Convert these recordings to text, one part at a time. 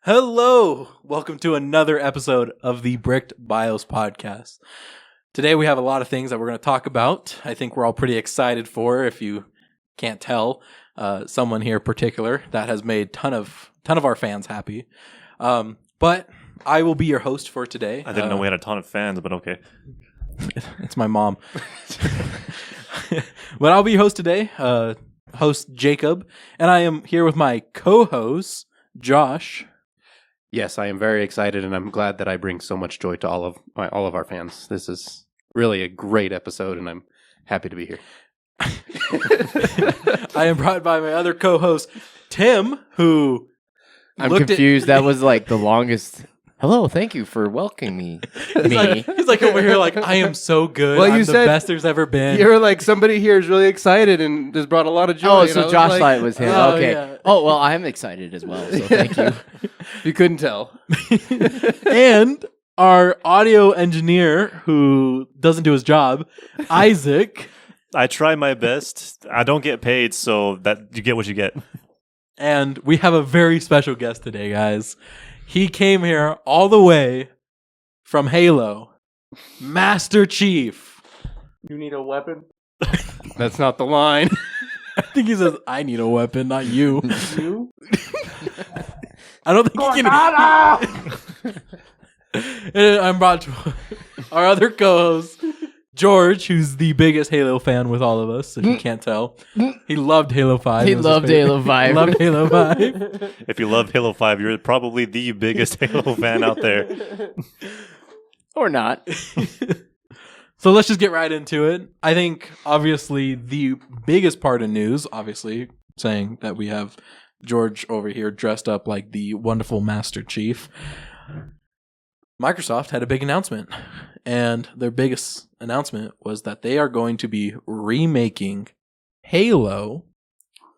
Hello! Welcome to another episode of the Bricked BIOS podcast. Today we have a lot of things that we're going to talk about. I think we're all pretty excited for, if you can't tell, someone here in particular that has made ton of our fans happy. But I will be your host for today. I didn't know we had a ton of fans, but okay. It's my mom. But I'll be your host today, host Jacob, and I am here with my co-host, Josh. Yes, I am very excited, and I'm glad that I bring so much joy to all of our fans. This is really a great episode, and I'm happy to be here. I am brought by my other co-host, Tim, who I'm confused. That was like the longest. Hello, thank you for welcoming me. He's like over here like, I am so good. Well, I'm you the said best there's ever been. You're like, somebody here is really excited and has brought a lot of joy. Oh, so Josh thought it was him. Oh, Okay. yeah. Oh, well, I'm excited as well, so thank you. You couldn't tell. And our audio engineer, who doesn't do his job, Isaac. I try my best. I don't get paid, so that you get what you get. And we have a very special guest today, guys. He came here all the way from Halo. Master Chief. You need a weapon? That's not the line. I think he says, I need a weapon, not you. You? I don't think he can. And I'm brought to our other co-host, George, who's the biggest Halo fan with all of us, if you can't tell. He loved Halo 5. He loved Halo 5. He loved Halo 5. If you love Halo 5, you're probably the biggest Halo fan out there. Or not. So let's just get right into it. I think, obviously, the biggest part of news, obviously, saying that we have George over here dressed up like the wonderful Master Chief. Microsoft had a big announcement, and their biggest announcement was that they are going to be remaking Halo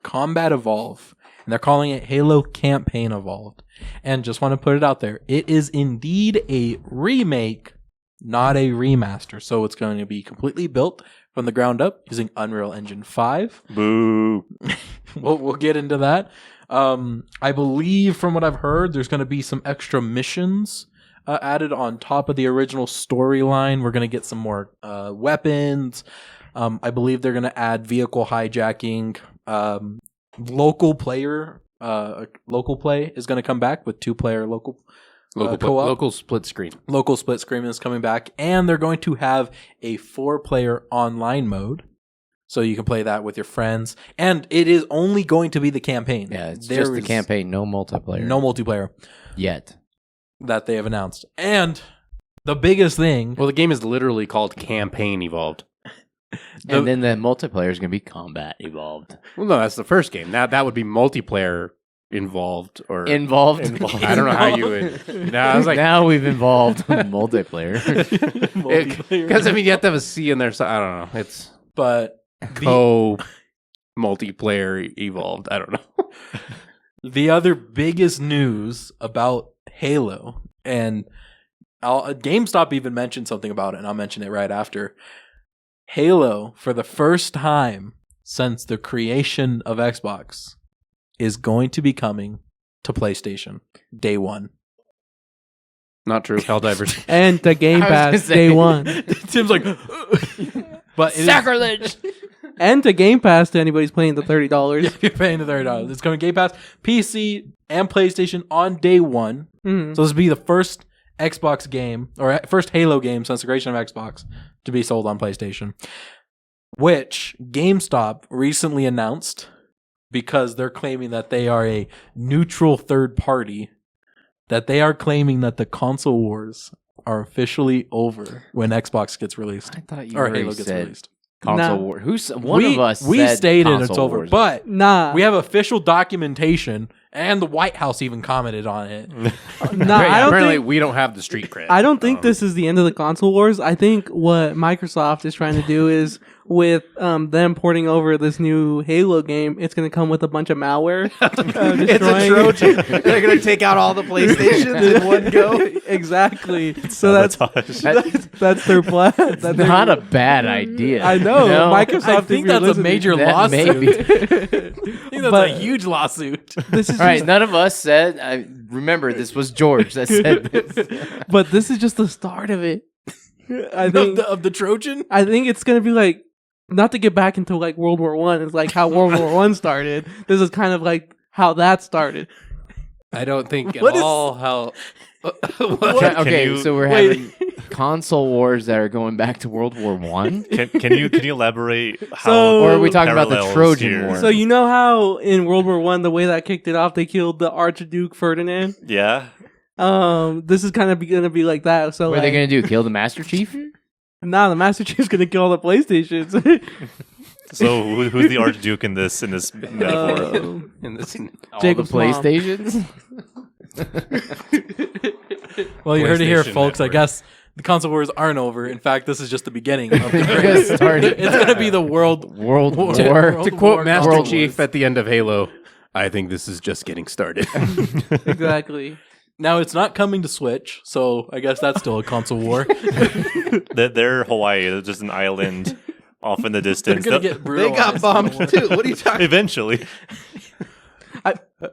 Combat Evolve, and they're calling it Halo Campaign Evolved. And just want to put it out there, it is indeed a remake, not a remaster. So it's going to be completely built from the ground up using Unreal Engine 5. Boo. We'll get into that. I believe from what I've heard, there's going to be some extra missions added on top of the original storyline. We're going to get some more weapons. I believe they're going to add vehicle hijacking. Local play is going to come back with 2-player local co-op. Local split screen. Local split screen is coming back, and they're going to have a 4-player online mode. So you can play that with your friends. And it is only going to be the campaign. Yeah, it's just the campaign, no multiplayer. No multiplayer. Yet. That they have announced. And the biggest thing... Well, the game is literally called Campaign Evolved. And then the multiplayer is going to be Combat Evolved. Well, no, that's the first game. That would be multiplayer involved or Involved? I don't know how you would. No, I was like, now we've involved multiplayer. because I mean, you have to have a C in there. So I don't know. It's but multiplayer evolved. I don't know. The other biggest news about Halo, and GameStop even mentioned something about it, and I'll mention it right after. Halo, for the first time since the creation of Xbox, is going to be coming to PlayStation day one. Not true. Helldivers. And the Game Pass day one. Tim's like, but Sacrilege! And the Game Pass to anybody's paying the $30. if you're paying the $30, it's coming Game Pass, PC, and PlayStation on day one. Mm-hmm. So this will be the first Xbox game, or first Halo game since the creation of Xbox, to be sold on PlayStation. Which GameStop recently announced, because they're claiming that they are a neutral third party, that they are claiming that the console wars are officially over when Xbox gets released. I thought you or already Halo gets said released. console Nah. war. One of us we said stated console it's over, wars. but Nah. we have official documentation, and the White House even commented on it. Nah, I don't Apparently, think we don't have the street cred. I don't think this is the end of the console wars. I think what Microsoft is trying to do is with them porting over this new Halo game, it's going to come with a bunch of malware. It's a Trojan. They're gonna take out all the PlayStations in one go. Exactly. So that's their plan. That's not a bad idea. I know. Microsoft. I think that's a major That lawsuit. may be- I think that's But- a huge lawsuit. This is All right, just, none of us said. Remember, this was George that said this. but this is just the start of it. I think of the Trojan. I think it's gonna be like, not to get back into like World War One. It's like how World War One started. This is kind of like how that started. I don't think at What is- all how. Okay, you- so we're Wait. having console wars that are going back to World War One. Can you elaborate how? So- Or are we talking about the parallels Trojan here? War? So you know how in World War One, the way that kicked it off, they killed the Archduke Ferdinand. Yeah. This is kind of gonna be like that. So What are they like, going to do? Kill the Master Chief? nah, the Master Chief's gonna kill all the PlayStations. So who's the Archduke in this metaphor? In this, All Jacob's the mom. PlayStations? Well, you heard it here, PlayStation folks. I Network. guess the console wars aren't over. In fact, this is just the beginning of the Just great. started. It's gonna be the world World War. World to War quote Master World Chief Wars. at the end of Halo, I think this is just getting started. Exactly. Now it's not coming to Switch, so I guess that's still a console war. They're Hawaii. They're just an island off in the They're distance. gonna They'll- get brutalized. too. What are you talking? Eventually.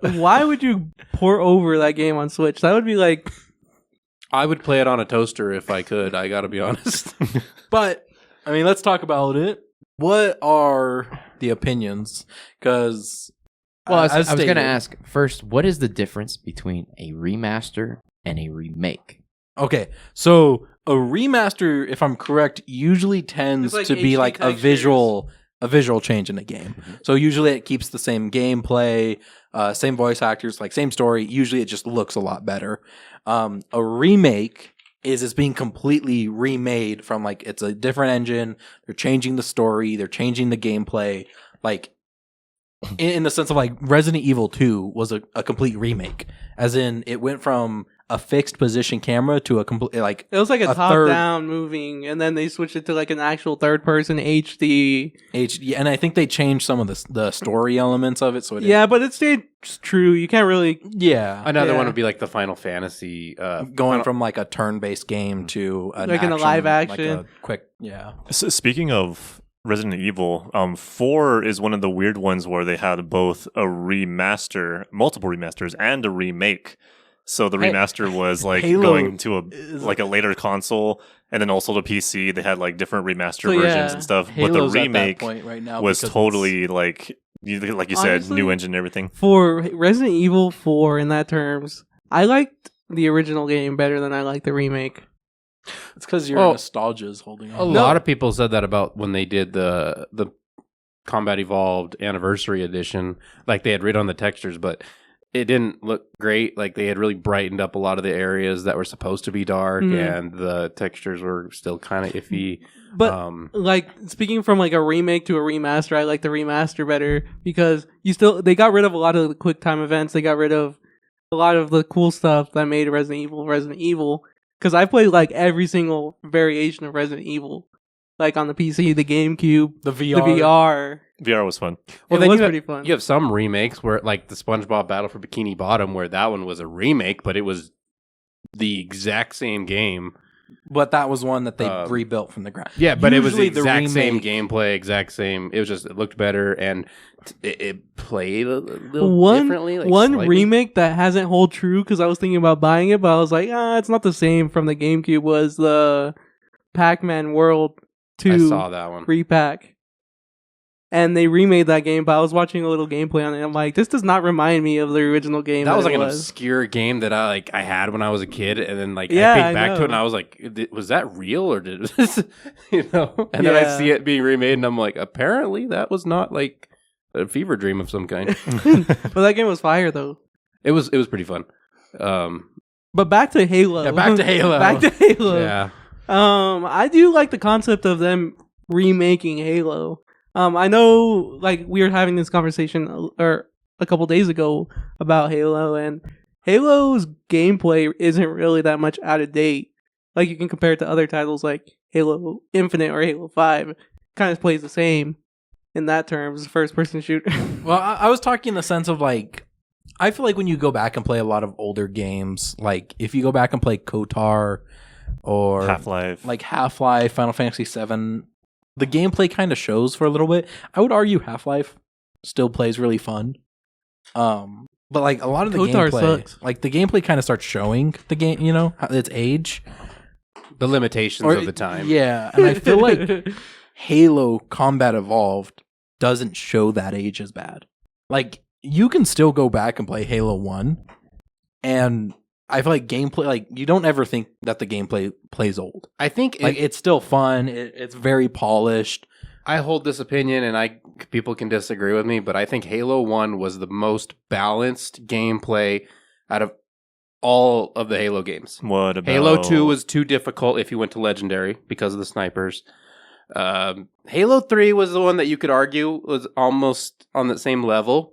Why would you pour over that game on Switch? That would be like, I would play it on a toaster if I could. I got to be honest. But I mean, let's talk about it. What are the opinions? Because Well, I was going to ask first, what is the difference between a remaster and a remake? Okay, so a remaster, if I'm correct, usually tends It's like to be HD like textures. a visual change in the game. So usually it keeps the same gameplay, same voice actors, like same story. Usually it just looks a lot better. A remake is it's being completely remade from like it's a different engine. They're changing the story, they're changing the gameplay. Like in the sense of like Resident Evil 2 was a complete remake, as in it went from a fixed position camera to a complete like it was like a A top third- down moving, and then they switched it to like an actual third person HD. HD, and I think they changed some of the story elements of it. So it Yeah, but it stayed true. You can't really. yeah, Another Yeah. one would be like the Final Fantasy. going from like a turn based game to an Like in a live like action. a quick yeah. Speaking of Resident Evil, 4 is one of the weird ones where they had both a remaster, multiple remasters, and a remake. So the remaster was like Halo going to is- a later console, and then also the PC. They had like different remaster So, versions yeah, and stuff. Halo's but the at that remake point right now was because totally like you said, Honestly, new engine and everything. For Resident Evil 4, in that terms, I liked the original game better than I liked the remake. it's because your Well, nostalgia is holding on. A lot of people said that about when they did the Combat Evolved Anniversary Edition. Like they had redone the textures, but it didn't look great. Like they had really brightened up a lot of the areas that were supposed to be dark, Mhm. and the textures were still kind of iffy. But like speaking from like a remake to a remaster, I like the remaster better because they got rid of a lot of the quick time events. They got rid of a lot of the cool stuff that made Resident Evil. Because I played like every single variation of Resident Evil, like on the PC, the GameCube, the the VR. VR. VR was fun. Well, It then was you pretty fun. You have some remakes where, like the SpongeBob Battle for Bikini Bottom, where that one was a remake, but it was the exact same game. But that was one that they Um, rebuilt from the ground. Yeah, but it was the Usually exact same remake- gameplay, exact same. It was just it looked better and it played a little One differently. Like one slightly. remake that hasn't hold true because I was thinking about buying it, but I was like, it's not the same from the GameCube. Was the Pac-Man World 2 I saw that one. repack, and they remade that game. But I was watching a little gameplay on it. I'm like, this does not remind me of the original game. That was like it an obscure game that I had when I was a kid, and then like Yeah, I I think back to know. it, and I was like, was that real or did this, you know? And then I Yeah. see it being remade, and I'm like, apparently that was not like a fever dream of some kind. But that game was fire though. It was pretty fun. But back to Halo. Yeah, back to Halo. back to Halo. Yeah, I do like the concept of them remaking Halo. I know, like, we were having this conversation or a couple days ago about Halo, and Halo's gameplay isn't really that much out of date. Like, you can compare it to other titles like Halo Infinite or Halo 5. kind of plays the same in that terms, first person shooter. Well, I was talking in the sense of like, I feel like when you go back and play a lot of older games, like if you go back and play KOTOR or Half-Life. like Half-Life, Final Fantasy VII, the gameplay kind of shows for a little bit. I would argue Half-Life still plays really fun. But like a lot of the KOTOR gameplay, sucks. like the gameplay kind of starts showing the game, its age. The limitations of the time. Yeah, and I feel like Halo Combat Evolved doesn't show that age as bad. Like you can still go back and play Halo 1 and I feel like gameplay, like you don't ever think that the gameplay plays old. I think Like it's still fun. It's very polished. I hold this opinion, and people can disagree with me, but I think Halo 1 was the most balanced gameplay out of all of the Halo games. What about Halo 2 was too difficult if you went to Legendary because of the snipers. Halo 3 was the one that you could argue was almost on the same level.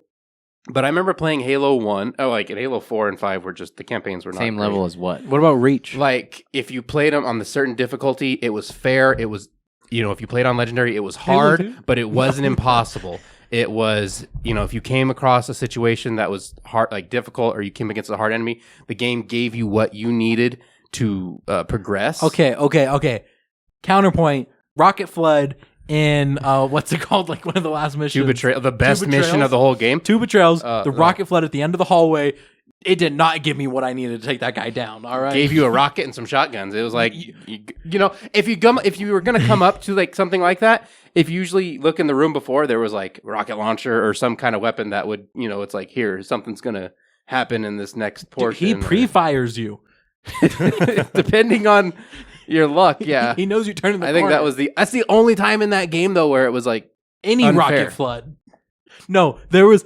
But I remember playing Halo 1. Oh, like in Halo 4 and 5 were just, the campaigns were not Same great. level as what? What about Reach? Like, if you played them on the certain difficulty, it was fair. It was, if you played on Legendary, it was Halo hard, 2? but it wasn't impossible. It was, if you came across a situation that was hard, like difficult, or you came against a hard enemy, the game gave you what you needed to progress. Okay. Counterpoint, Rocket Flood in, what's it called? Like one of the last missions. The best mission betrayals. of the whole game. 2 betrayals, No. Rocket Flood at the end of the hallway. It did not give me what I needed to take that guy down. All right. Gave you a rocket and some shotguns. It was like, if you were gonna come up to like something like that, if you usually look in the room before, there was like rocket launcher or some kind of weapon that would, it's like, here, something's gonna happen in this next portion. He pre-fires you. depending on your luck. Yeah, He knows you turn in the I think corner. that's the only time in that game though where it was like Any unfair. Rocket Flood. No, there was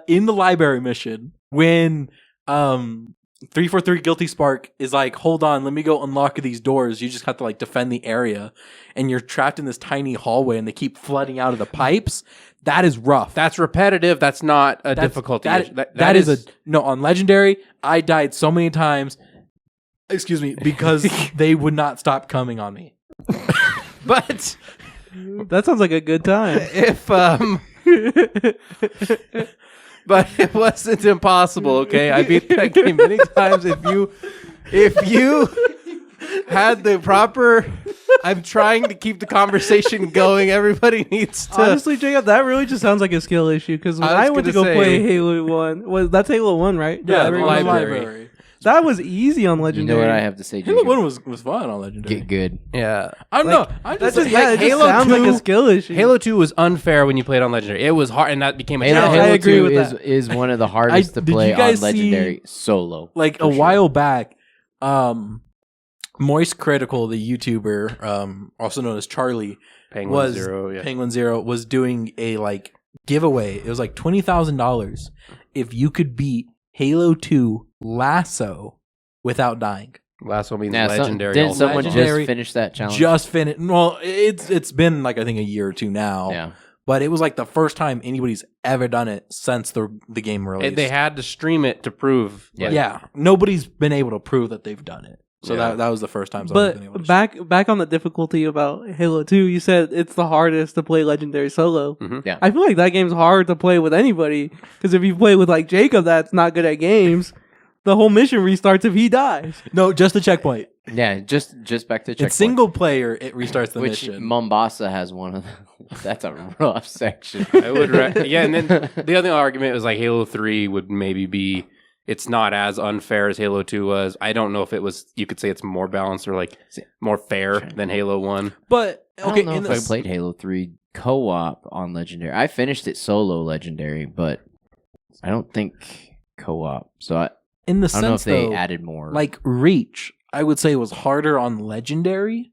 in the library mission when 343 Guilty Spark is like, hold on, let me go unlock these doors. You just have to like defend the area, and you're trapped in this tiny hallway, and they keep flooding out of the pipes. That is rough. That's repetitive. That's not a That's- difficulty. that is no on Legendary. I died so many times. Excuse me, because they would not stop coming on me. but That sounds like a good time. if but it wasn't impossible. Okay, I beat that game many times. If you had the proper, I'm trying to keep the conversation going. Everybody needs to. Honestly, Jacob, that really just sounds like a skill issue. Because when I was I went to gonna go say- play Halo 1, that's Halo 1, right? Yeah, The the library. That was easy on You Legendary. know what I have to say, Halo Jacob? 1 was fun on Legendary. Get good. Yeah, I'm Like, I'm That just just, like, it just Halo sounds like 2 a skill issue. Halo 2 was unfair when you played on Legendary. It was hard, and that became a Halo, challenge. I Halo agree 2 with is, that. is one of the hardest to did you play on guys Legendary see, solo. like for a sure. while back, Moist Critical, the YouTuber, also known as Charlie, Penguin Zero. Yeah. Penguin Zero was doing a like giveaway. It was like $20,000 if you could beat Halo 2 Lasso without dying. Last one means Yeah, Legendary. didn't also. someone Legendary just finish that challenge? Just finished. Well, it's been like I think a year or two now. yeah. But it was like the first time anybody's ever done it since the game released. They had to stream it to prove. Yeah. yeah, nobody's been able to prove that they've done it. So Yeah. that was the first time someone's been able to. But back on the difficulty about Halo 2, you said it's the hardest to play Legendary solo. Mhm. Yeah. I feel like that game's hard to play with anybody. Because if you play with like Jacob that's not good at games, the whole mission restarts if he dies. No, just the checkpoint. Yeah, just back to checkpoint. It's single player. It restarts the Which mission. Mombasa has one of the, that's a rough section. I would, yeah. And then the other argument was like Halo 3 would maybe be. It's not as unfair as Halo 2 was. I don't know if it was. You could say it's more balanced or like more fair than Halo 1. But I okay, don't know if I played Halo 3 co-op on Legendary. I finished it solo Legendary, but I don't think co-op. So I in the don't know if sense they though, added more. like Reach, I would say was harder on Legendary,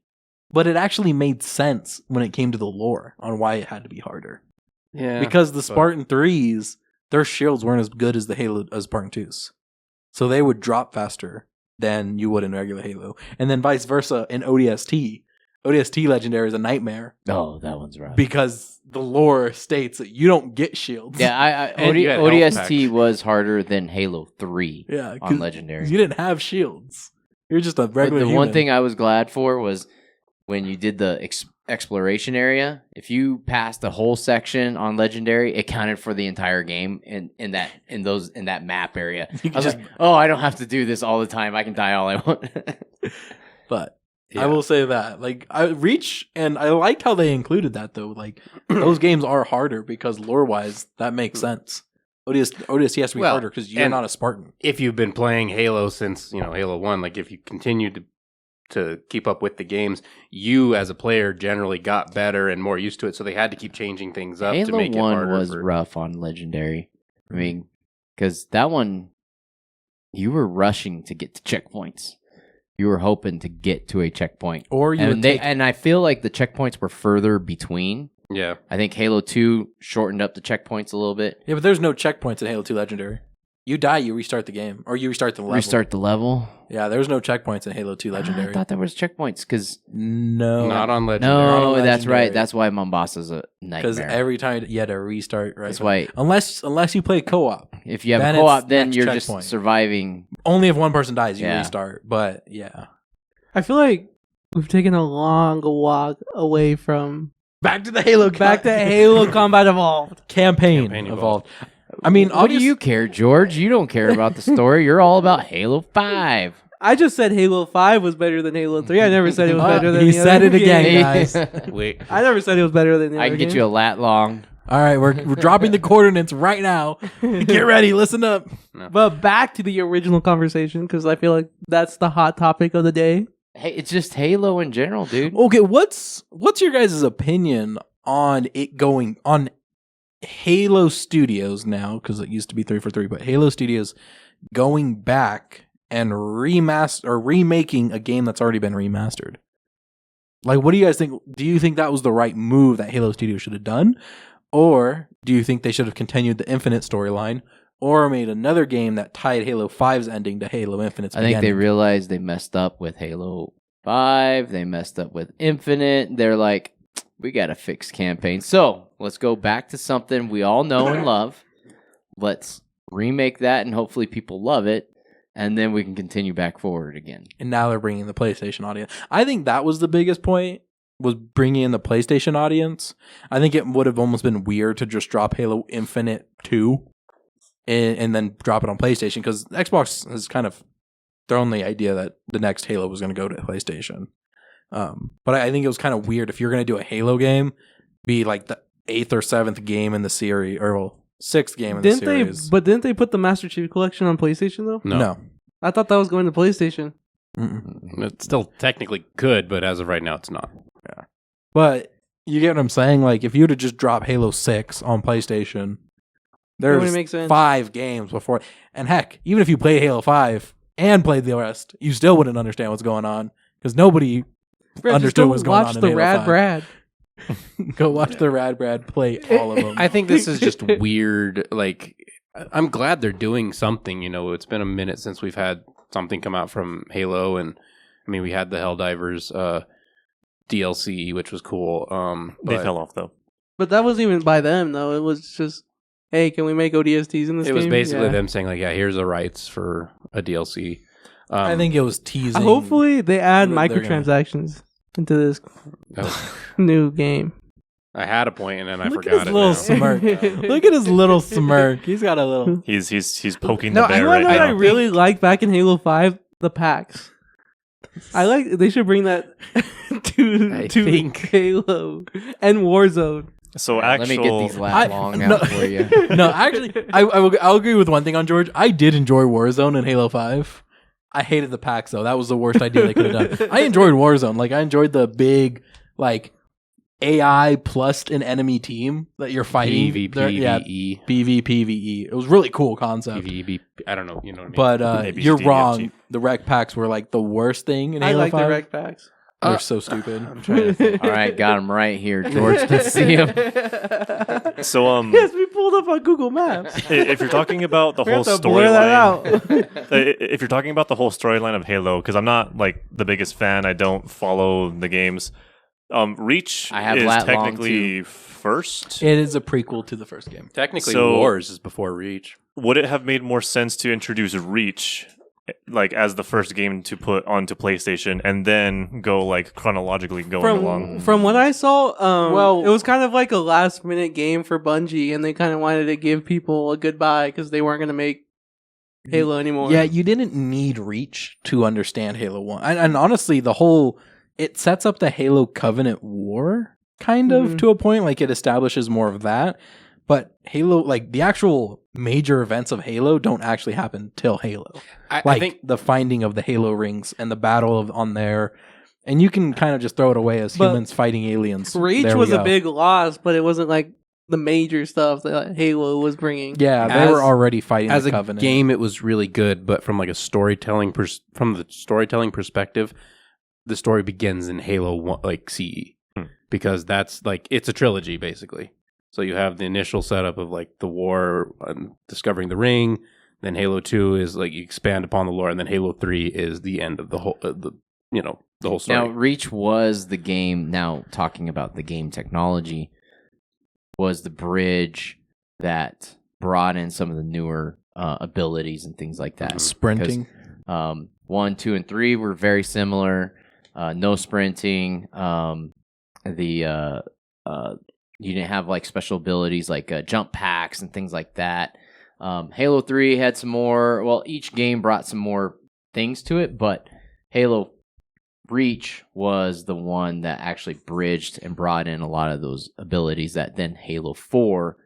but it actually made sense when it came to the lore on why it had to be harder. Yeah, Because the Spartan 3s, their shields weren't as good as the Halo as Spartan 2s. So they would drop faster than you would in regular Halo. And then vice versa in ODST. ODST Legendary is a nightmare oh, that one's rough. because the lore states that you don't get shields. Yeah, And you had health ODST was harder than Halo 3 Yeah, on Legendary. you didn't have shields. You're just a But regular the human. one thing I was glad for was when you did the exploration area, if you passed the whole section on Legendary, it counted for the entire game in that map area. I was just- like, oh, I don't have to do this all the time. I can die all I want. But Yeah. I will say that, like, I Reach, and I liked how they included that though. Like, those games are harder because lore wise, that makes sense. ODST has to be Well, harder because you're and- not a Spartan. If you've been playing Halo since Halo 1, like if you continued to keep up with the games, you as a player generally got better and more used to it, so they had to keep changing things up to Halo make it 1 harder. was rough on Legendary. I mean, because that one, you were rushing to get to checkpoints. You were hoping to get to a checkpoint. Or you would And, take, and I feel like the checkpoints were further between. Yeah. I think Halo 2 shortened up the checkpoints a little bit. yeah, but there's no checkpoints in Halo 2 Legendary. You die, you restart the game, or you restart the level. Restart the level. Yeah, there's no checkpoints in Halo 2 Legendary. I thought there was checkpoints because no, Not on Legendary. no, on that's right. Legendary. That's why Mombasa's a because nightmare. every time you had to restart. Right, That's why unless you play co-op, if you have then a co-op, it's then next you're checkpoint. just surviving. only if one person dies you Yeah. restart. But yeah, I feel like we've taken a long walk away from back to the Halo. back to Halo Combat Evolved. campaign Campaign evolved. I mean, What do obviously, you care, George? You don't care about the story. You're all about Halo 5. I just said Halo 5 was better than Halo 3. I never said it was better than he the said other it again, games. guys. Wait. I never said it was better than the I other can get you a lat long. All right, we're dropping the coordinates right now. Get ready, listen up. But back to the original conversation, because I feel like that's the hot topic of the day. Hey, it's just Halo in general, dude. Okay, what's your guys' opinion on it going on Halo Studios now? Because it used to be 343, but Halo Studios going back and remaking a game that's already been remastered. Like, what do you guys think? Do you think that was the right move that Halo Studios should have done? Or do you think they should have continued the Infinite storyline or made another game that tied Halo 5's ending to Halo Infinite's I think they beginning? realized they messed up with Halo 5. They messed up with Infinite. They're like, we got to fix campaign. So let's go back to something we all know and love. Let's remake that, and hopefully people love it. And then we can continue back forward again. And now they're bringing the PlayStation audience. I think that was the biggest point, was bringing in the PlayStation audience. I think it would have almost been weird to just drop Halo Infinite 2 and then drop it on PlayStation, because Xbox has kind of thrown the idea that the next Halo was going to go to PlayStation. But I think it was kind of weird if you're going to do a Halo game, be like the 8th or 7th game in the series, or well, 6th game in the series. Didn't they put the Master Chief Collection on PlayStation though? No. I thought that was going to PlayStation. Mm-mm. It still technically could, but as of right now, it's not. But you get what I'm saying? Like, if you were to just drop Halo 6 on PlayStation, there's wouldn't make sense. 5 games before. And heck, even if you played Halo 5 and played the rest, you still wouldn't understand what's going on, because nobody Brad, just understood go what's going watch on in the Halo Rad 5. Brad. Go watch the Rad Brad play all of them. I think this is just weird. Like, I'm glad they're doing something. It's been a minute since we've had something come out from Halo, and I mean, we had the Helldivers DLC, which was cool. They But fell off though. But that wasn't even by them though. It was just, hey, can we make ODSTs in this it game? was basically Yeah. them saying, like, yeah, here's the rights for a DLC. I think it was teasing. Hopefully they add They're gonna- microtransactions into this oh, new game. I had a point and then I Look at forgot his it. little now. smirk. Look at his little smirk. He's got a little. He's poking No, the I bear You right know what I now. really liked back in Halo 5? The packs. They should bring that I to think- Halo and Warzone. So Let me get these I- lat long no. out for you. No, actually, I'll agree with one thing on George. I did enjoy Warzone in Halo 5. I hated the packs, though. That was the worst idea they could have done. I enjoyed Warzone. Like, I enjoyed the big, like, AI plus an enemy team that you're fighting. Yeah, PvPvE. PvPvE. It was really cool concept. PvP. I don't know. You know what I mean? But Maybe you're it's wrong. DVFG. The rec packs were like the worst thing in I Halo like 5. the rec packs. They're so stupid. I'm trying to think. All right, got him right here, George. Let's see him. So Yes, we pulled up on Google Maps. if you're talking about the We whole have to blur that storyline, out. if you're talking about the whole storyline of Halo, because I'm not like the biggest fan, I don't follow the games. Reach I have is lat long, technically first. It is a prequel to the first game. Technically, So- Wars is before Reach. Would it have made more sense to introduce Reach like as the first game to put onto PlayStation, and then go like chronologically going along. From what I saw, Well- it was kind of like a last minute game for Bungie, and they kind of wanted to give people a goodbye because they weren't going to make Halo anymore. Yeah, you didn't need Reach to understand Halo 1. And honestly, it sets up the Halo Covenant War kind of Mhm. to a point. Like, it establishes more of that. But Halo, like, the actual major events of Halo don't actually happen till Halo. I Like, think the finding of the Halo rings and the battle on there. And you can kind of just throw it away as But humans fighting aliens. Reach There we was a go. big loss, but it wasn't like the major stuff that Halo was bringing. Yeah, they As- were already fighting as the a Covenant. game, it was really good, but from like a storytelling from the storytelling perspective, the story begins in Halo 1, like CE, because that's like it's a trilogy basically. So you have the initial setup of like the war, discovering the ring. Then Halo 2 is like you expand upon the lore, and then Halo 3 is the end of the whole the whole story. Now, Reach was the game. Now, talking about the game technology, was the bridge that brought in some of the newer abilities and things like that. Sprinting. 1, 2, and 3 were very similar. No sprinting. You didn't have like special abilities like jump packs and things like that. Halo 3 had some more. Well, each game brought some more things to it, but Halo Reach was the one that actually bridged and brought in a lot of those abilities that then Halo 4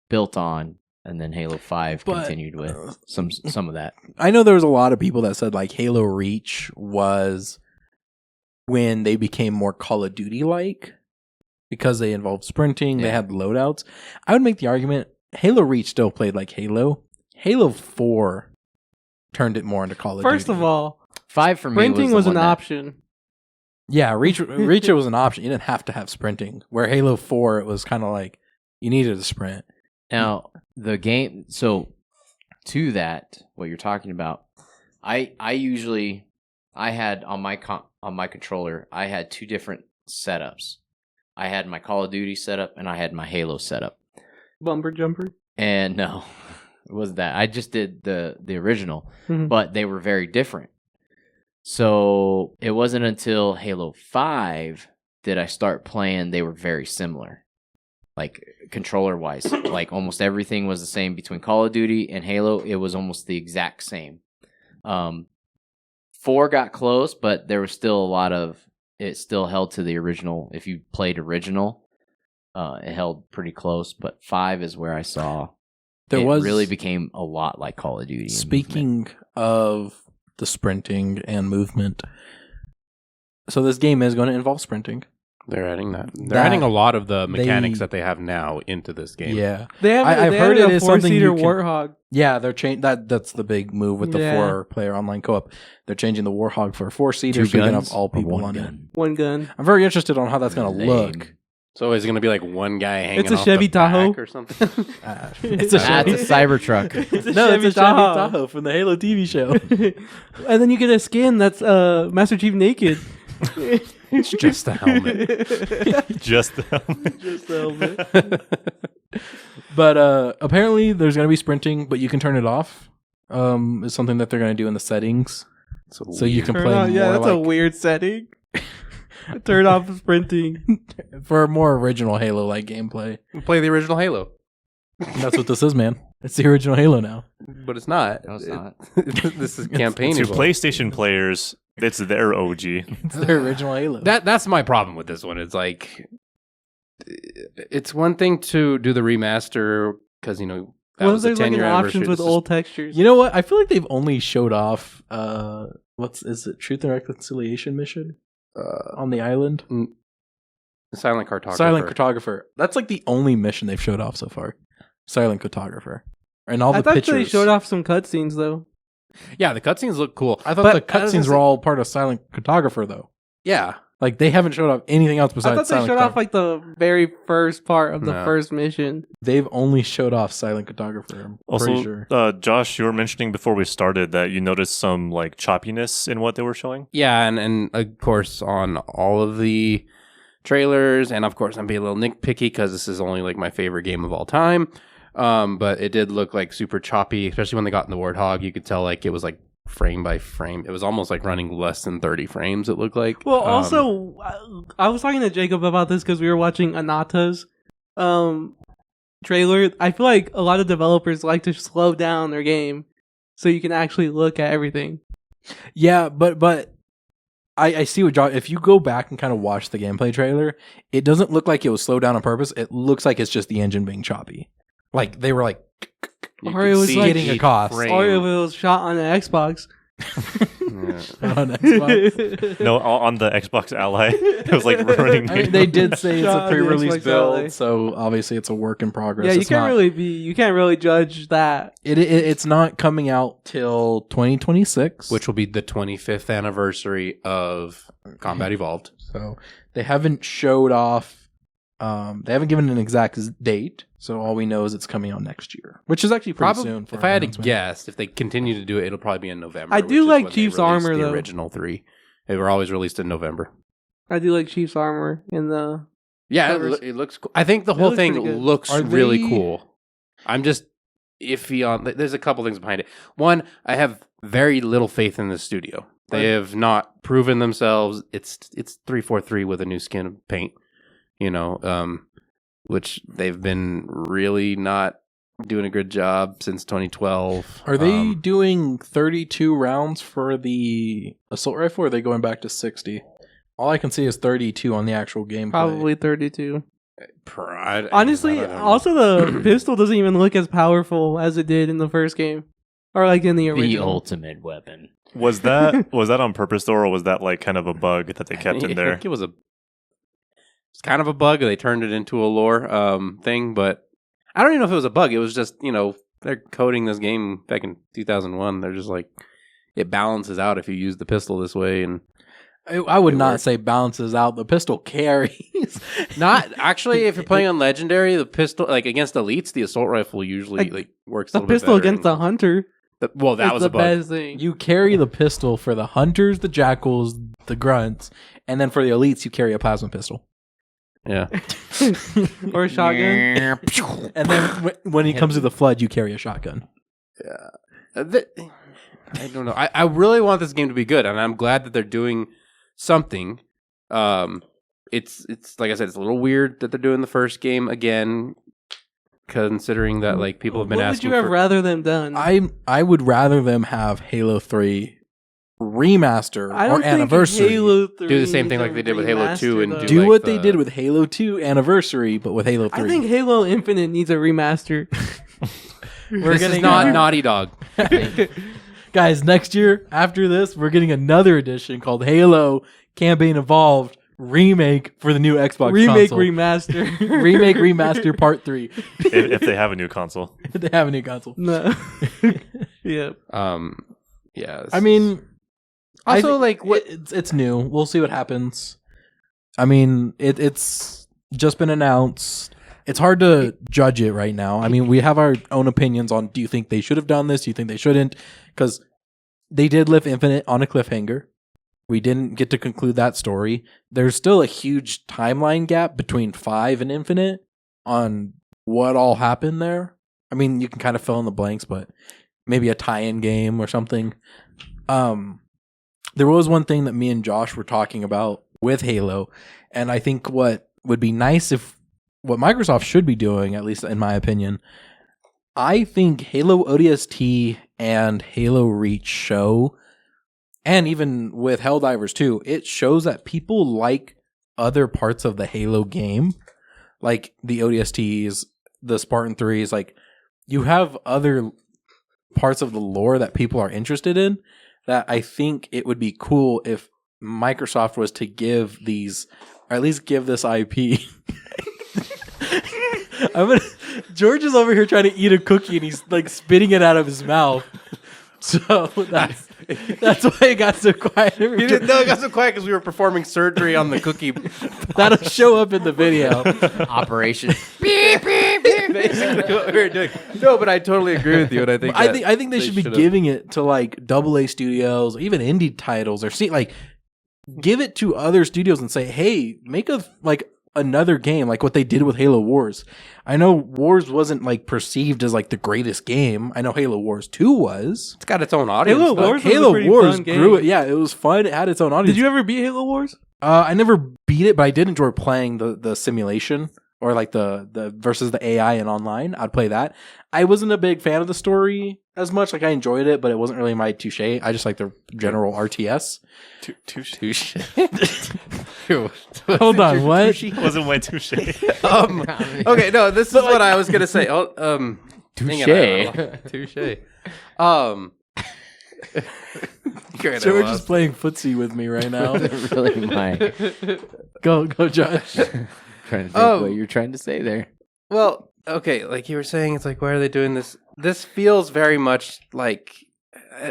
built on, and then Halo 5 But, continued with some of that. I know there was a lot of people that said like Halo Reach was when they became more Call of Duty like because they involved sprinting, they Yeah. had loadouts. I would make the argument Halo Reach still played like Halo. Halo 4 turned it more into Call of Duty. First of all, 5 for me sprinting was was the an one that- option. Yeah, Reach was an option. You didn't have to have sprinting. Where Halo 4 it was kind of like you needed to sprint. Now, the game, so to that, what you're talking about, I had on my controller, I had two different setups. I had my Call of Duty setup and I had my Halo setup. Bumper jumper. And no, it wasn't that. I just did the original, Mhm. but they were very different. So it wasn't until Halo 5 did I start playing, they were very similar. Like controller wise, like almost everything was the same between Call of Duty and Halo. It was almost the exact same. 4 got close, but there was still a lot of it still held to the original. If you played original, it held pretty close. But 5 is where I saw There it was really became a lot like Call of Duty. in movement. Speaking of the sprinting and movement, so this game is going to involve sprinting. They're adding that. They're That- adding a lot of the mechanics they- that they have now into this game. Yeah, They have. I've they heard added it a is something you 4-seater can- Warthog. yeah, they're that's the big move with the Yeah. 4-player online co-op. They're changing the Warthog for a 4-seater, 2 so you can guns have all or people 1 on it. gun? One gun. I'm very interested on how that's going to Lame. look. So is it going to be like one guy hanging It's a off Chevy the back Tahoe. or something? It's a That's a Cybertruck. It's a no, Chevy it's a Chevy Tahoe. Tahoe from the Halo TV show. And then you get a skin that's Master Chief naked. It's just a helmet. Just the helmet. Just the helmet. But apparently there's going to be sprinting, but you can turn it off. It's something that they're going to do in the settings. So you can Turn play on- more yeah, that's a like weird setting. Turn off sprinting. for more original Halo-like gameplay. Play the original Halo, And that's what this is, man. It's the original Halo now. but it's not. No, it's not. This is campaign. To evolved. PlayStation players, it's their OG. It's their original Halo. That's my problem with this one. It's like it's one thing to do the remaster because that What was if the there's like 10-year an anniversary. options with This is- old textures? You know what? I feel like they've only showed off is it Truth and Reconciliation mission on the island? Silent Cartographer. Silent Cartographer. That's like the only mission they've showed off so far. Silent Cartographer. And all I the thought pictures. they showed off some cutscenes though. Yeah, the cutscenes look cool. I thought But the cutscenes were all part of Silent Cartographer though. Yeah, Like they haven't showed off anything else I besides thought they Silent showed off Cartographer. like the very first part of the No. first mission. They've only showed off Silent Cartographer. I'm pretty Also, sure. Josh, you were mentioning before we started that you noticed some like choppiness in what they were showing. yeah, and of course on all of the trailers, and of course I'm being a little nitpicky because this is only like my favorite game of all time. But it did look like super choppy, especially when they got in the Warthog. You could tell like it was like frame by frame. It was almost like running less than 30 frames. It looked like. Well, also, I was talking to Jacob about this because we were watching Anata's trailer. I feel like a lot of developers like to slow down their game so you can actually look at everything. Yeah, but I see what Josh. If you go back and kind of watch the gameplay trailer, it doesn't look like it was slowed down on purpose. It looks like it's just the engine being choppy. Like they were like, you Or could it was see like- getting across. frame. Or if it was shot on an Xbox. on Xbox. No, on the Xbox Ally, it was like running. I mean, they did say it's Shot a on the pre-release Xbox build, Ally. so obviously it's a work in progress. Yeah, you It's can't not- you can't really judge that. It's not coming out till 2026, which will be the 25th anniversary of Combat Evolved. so they haven't showed off. They haven't given an exact date, so all we know is it's coming out next year, which is actually pretty Probably, soon. For if I had to announcement. guess, if they continue to do it, it'll probably be in November. I do which is like when they Chief's released armor, the though. original 3. They were always released in November. I do like Chief's armor in the. Yeah, Covers. it looks cool. I think the It whole looks thing pretty good. looks Are really they- cool. I'm just iffy on. There's a couple things behind it. One, I have very little faith in the studio. They have not proven themselves. It's 343 with a new skin of paint, which they've been really not doing a good job since 2012. Are they doing 32 rounds for the assault rifle, or are they going back to 60? All I can see is 32 on the actual gameplay. Probably 32. I Honestly, don't know. also the pistol doesn't even look as powerful as it did in the first game, or like in the The original. ultimate weapon. Was that on purpose though, or was that like kind of a bug that they kept in I there? think it's kind of a bug. They turned it into a lore thing, but I don't even know if it was a bug. It was just, they're coding this game back in 2001. They're just like, it balances out if you use the pistol this way. And I would It not worked. say balances out. The pistol carries. not actually, if you're playing on Legendary, the pistol, like against elites, the assault rifle usually Like, works a the little bit pistol better. against the hunter. Well, that is was the a bug. best thing. You carry the pistol for the hunters, the jackals, the grunts, and then for the elites, you carry a plasma pistol. Yeah. Or a shotgun. And then when it comes to the flood, you carry a shotgun. I don't know. I really want this game to be good, and I'm glad that they're doing something. It's like I said, it's a little weird that they're doing the first game again, considering that like people have been What would asking you have for. rather them done? I would rather them have Halo 3 remaster I or don't think anniversary. Halo 3 Do the same thing needs like a they did with Halo 2 remaster, and though. Do like what they the- did with Halo 2 anniversary, but with Halo 3. I think Halo Infinite needs a remaster. This is not Naughty Dog. Guys, next year after this, we're getting another edition called Halo Campaign Evolved Remake for the new Xbox Remake, console. remaster. Remake Remaster Part 3. if they have a new console. If they have a new console. No. Yeah. Yeah. I mean, also I think like what? it's new. We'll see what happens. I mean, it's just been announced. It's hard to judge it right now. I mean, we have our own opinions on, do you think they should have done this? Do you think they shouldn't? Because they did live Infinite on a cliffhanger. We didn't get to conclude that story. There's still a huge timeline gap between 5 and Infinite on what all happened there. I mean, you can kind of fill in the blanks, but maybe a tie-in game or something. There was one thing that me and Josh were talking about with Halo, and I think what would be nice what Microsoft should be doing, at least in my opinion, I think Halo ODST and Halo Reach show, and even with Helldivers 2, it shows that people like other parts of the Halo game, like the ODSTs, the Spartan 3s, like you have other parts of the lore that people are interested in that I think it would be cool if Microsoft was to give these, or at least give this IP. George is over here trying to eat a cookie and he's like spitting it out of his mouth. So that's why it got so quiet. It got so quiet because we were performing surgery on the cookie. That'll show up in the video. Operation. Basically what we were doing. No, but I totally agree with you, and I think they should be should've- giving it to like AA studios, even indie titles, or give it to other studios and say, hey, make a another game like what they did with Halo Wars. I know Wars wasn't like perceived as like the greatest game. I know Halo Wars 2 was. It's got its own audience. Halo but- Wars was a Halo pretty Wars fun game. grew it. Yeah, it was fun. It had its own audience. Did you ever beat Halo Wars? I never beat it, but I did enjoy playing the simulation or like the versus the AI and online. I'd play that. I wasn't a big fan of the story as much. Like I enjoyed it, but it wasn't really my touche. I just like the general RTS. Touche. Hold on, what? Wasn't my touche. Okay, no, this is what I was gonna say. Touche. George is playing footsie with me right now. Really my Go, Josh. trying to think what you're trying to say there. Well, okay, like you were saying, it's like, why are they doing this? This feels very much like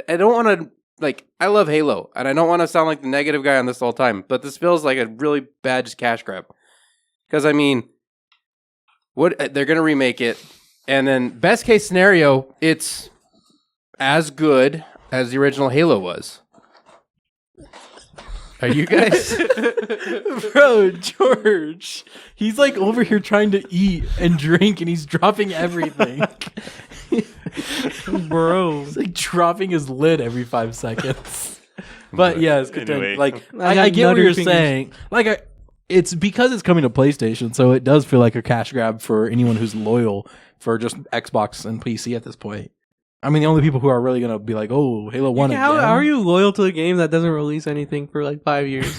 I don't want to like. I love Halo, and I don't want to sound like the negative guy on this all time, but this feels like a really bad just cash grab. Because I mean, what they're gonna remake it, and then best case scenario, it's as good as the original Halo was. Are you guys? Bro, George. He's like over here trying to eat and drink and he's dropping everything. Bro. He's like dropping his lid every 5 seconds. But yes, continue. Anyway. Like I got I get what nutter you're fingers. saying. Like it's because it's coming to PlayStation, so it does feel like a cash grab for anyone who's loyal for just Xbox and PC at this point. I mean, the only people who are really gonna be like, "Oh, Halo 1 How again." are you loyal to a game that doesn't release anything for like 5 years?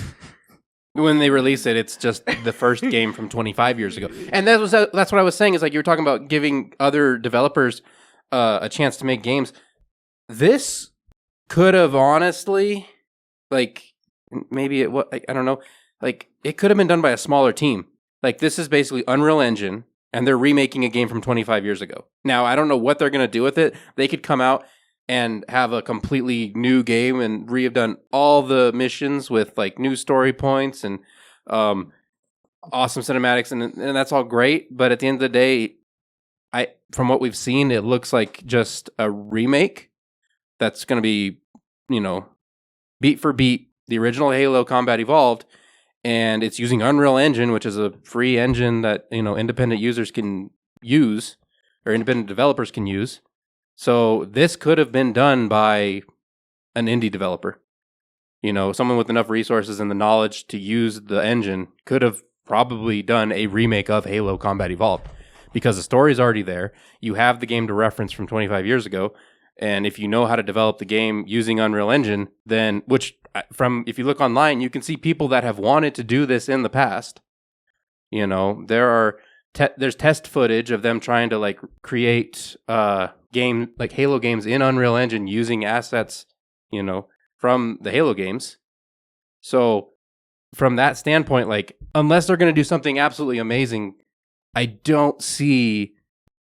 When they release it, it's just the first game from 25 years ago. And that's what I was saying is like you were talking about giving other developers a chance to make games. This could have honestly, like, maybe it was, I don't know, like, it could have been done by a smaller team. Like, this is basically Unreal Engine, and they're remaking a game from 25 years ago. Now, I don't know what they're going to do with it. They could come out and have a completely new game and have done all the missions with like new story points and awesome cinematics, and that's all great. But at the end of the day, from what we've seen, it looks like just a remake that's going to be, beat for beat the original Halo Combat Evolved, and it's using Unreal Engine, which is a free engine that independent users can use or independent developers can use. So this could have been done by an indie developer. Someone with enough resources and the knowledge to use the engine could have probably done a remake of Halo Combat Evolved because the story's already there. You have the game to reference from 25 years ago. And if you know how to develop the game using Unreal Engine, then, if you look online, you can see people that have wanted to do this in the past. There's test footage of them trying to like create game like Halo games in Unreal Engine using assets, from the Halo games. So from that standpoint, like unless they're going to do something absolutely amazing, I don't see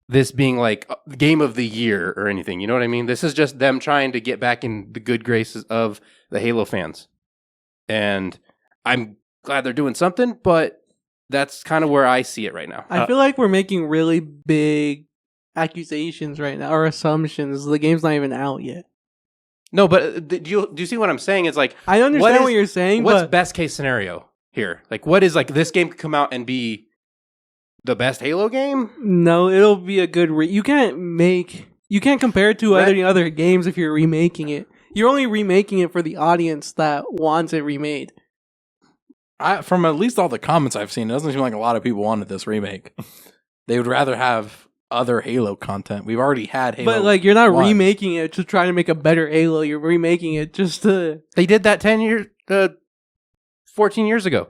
this being like game of the year or anything. You know what I mean? This is just them trying to get back in the good graces of the Halo fans. And I'm glad they're doing something, but that's kind of where I see it right now. I feel like we're making really big accusations right now or assumptions. The game's not even out yet. No, but do you see what I'm saying? It's like I understand what you're saying, what's but best case scenario here? Like, what is like this game could come out and be the best Halo game? no, it'll be a good. You can't compare it to Right. other games if you're remaking it. You're only remaking it for the audience that wants it remade. From at least all the comments I've seen, it doesn't seem like a lot of people wanted this remake. They would rather have other Halo content. We've already had Halo. But like, you're not 1. remaking it to try to make a better Halo. You're remaking it just to. They did that 14 years ago.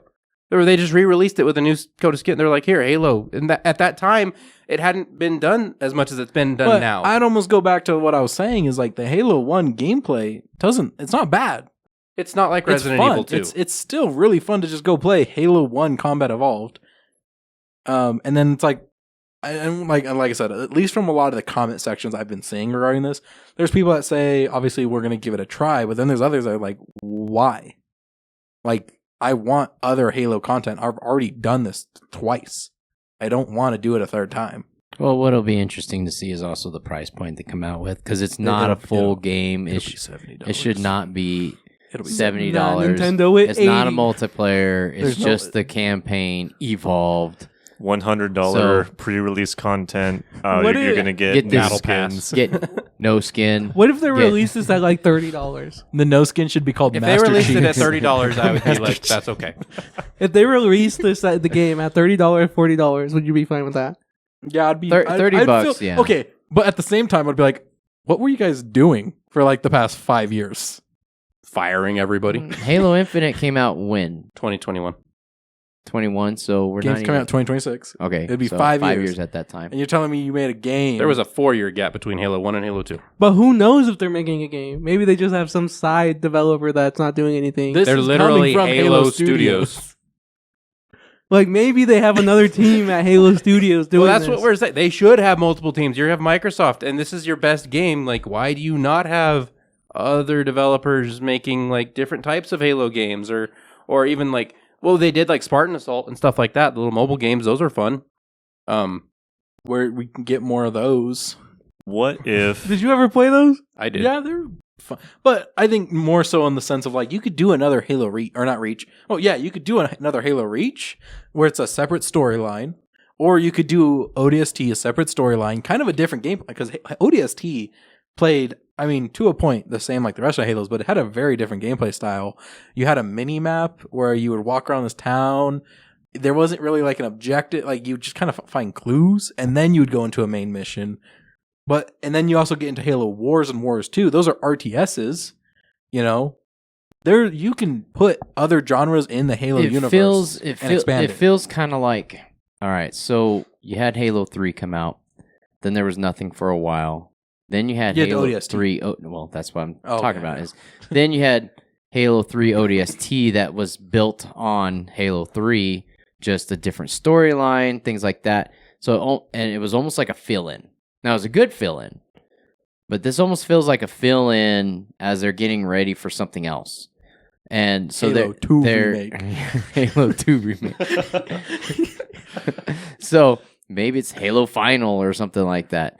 Or they just re-released it with a new coat of skin. They're like, here, Halo. And at that time, it hadn't been done as much as it's been done But now. I'd almost go back to what I was saying is like the Halo 1 gameplay it's not bad. It's not like Resident it's fun. Evil 2. It's still really fun to just go play Halo 1 Combat Evolved. And then it's like, and like I said, at least from a lot of the comment sections I've been seeing regarding this, there's people that say, obviously, we're going to give it a try. But then there's others that are like, why? Like, I want other Halo content. I've already done this twice. I don't want to do it a third time. Well, what'll be interesting to see is also the price point they come out with because it's not a full game. It'll It be $70. should not be. It'll be $70. Nintendo it It's not a 80. multiplayer. It's There's no- just the campaign evolved. $100 So- pre-release content. What You're if- gonna get Get new this- Battle Pass. skins. Get no skin. What if they Yeah. release this at like $30? The no skin should be called If Master they released Chief. it at $30, I would be like, that's okay. If they release this at the game at $30, $40, would you be fine with that? Yeah, I'd be Thir- I'd- 30 I'd bucks, feel- yeah. Okay, but at the same time, I'd be like, what were you guys doing for like the past 5 years? Firing everybody. Halo Infinite came out when 2021. 21. So we're Game's not coming even, out 2026. okay. It'd be so 5 years. 5 years at that time. And you're telling me you made a game. There was a 4-year gap between Halo 1 and Halo 2. But who knows if they're making a game? Maybe they just have some side developer that's not doing anything. This They're is literally coming from Halo Studios. Like maybe they have another team at Halo Studios doing Well, that's this. what we're saying. They should have multiple teams. You have Microsoft, and this is your best game. Like, why do you not have other developers making like different types of Halo games, or even like, well, they did like Spartan Assault and stuff like that. The little mobile games, those are fun. where we can get more of those. What if Did you ever play those? I did. Yeah, they're fun. But I think more so in the sense of like you could do another Halo Reach or not Reach. Oh yeah, you could do another Halo Reach where it's a separate storyline, or you could do ODST, a separate storyline, kind of a different gameplay because ODST played, I mean, to a point the same like the rest of Halos, but it had a very different gameplay style. You had a mini map where you would walk around this town. There wasn't really like an objective, like you just kind of find clues, and then you would go into a main mission. And then you also get into Halo Wars and Wars 2. Those are RTSs, you know. There you can put other genres in the Halo universe and expand it feels kind of like, all right, so you had Halo 3 come out, then there was nothing for a while. Then you had You had the Halo ODST. 3. Well, that's what I'm Oh, talking okay. about. Is then you had Halo 3 ODST that was built on Halo 3, just a different storyline, things like that. So, and it was almost like a fill-in. Now, it was a good fill-in, but this almost feels like a fill-in as they're getting ready for something else. And so Halo 2 they're remake. Halo 2 remake. So maybe it's Halo Final or something like that.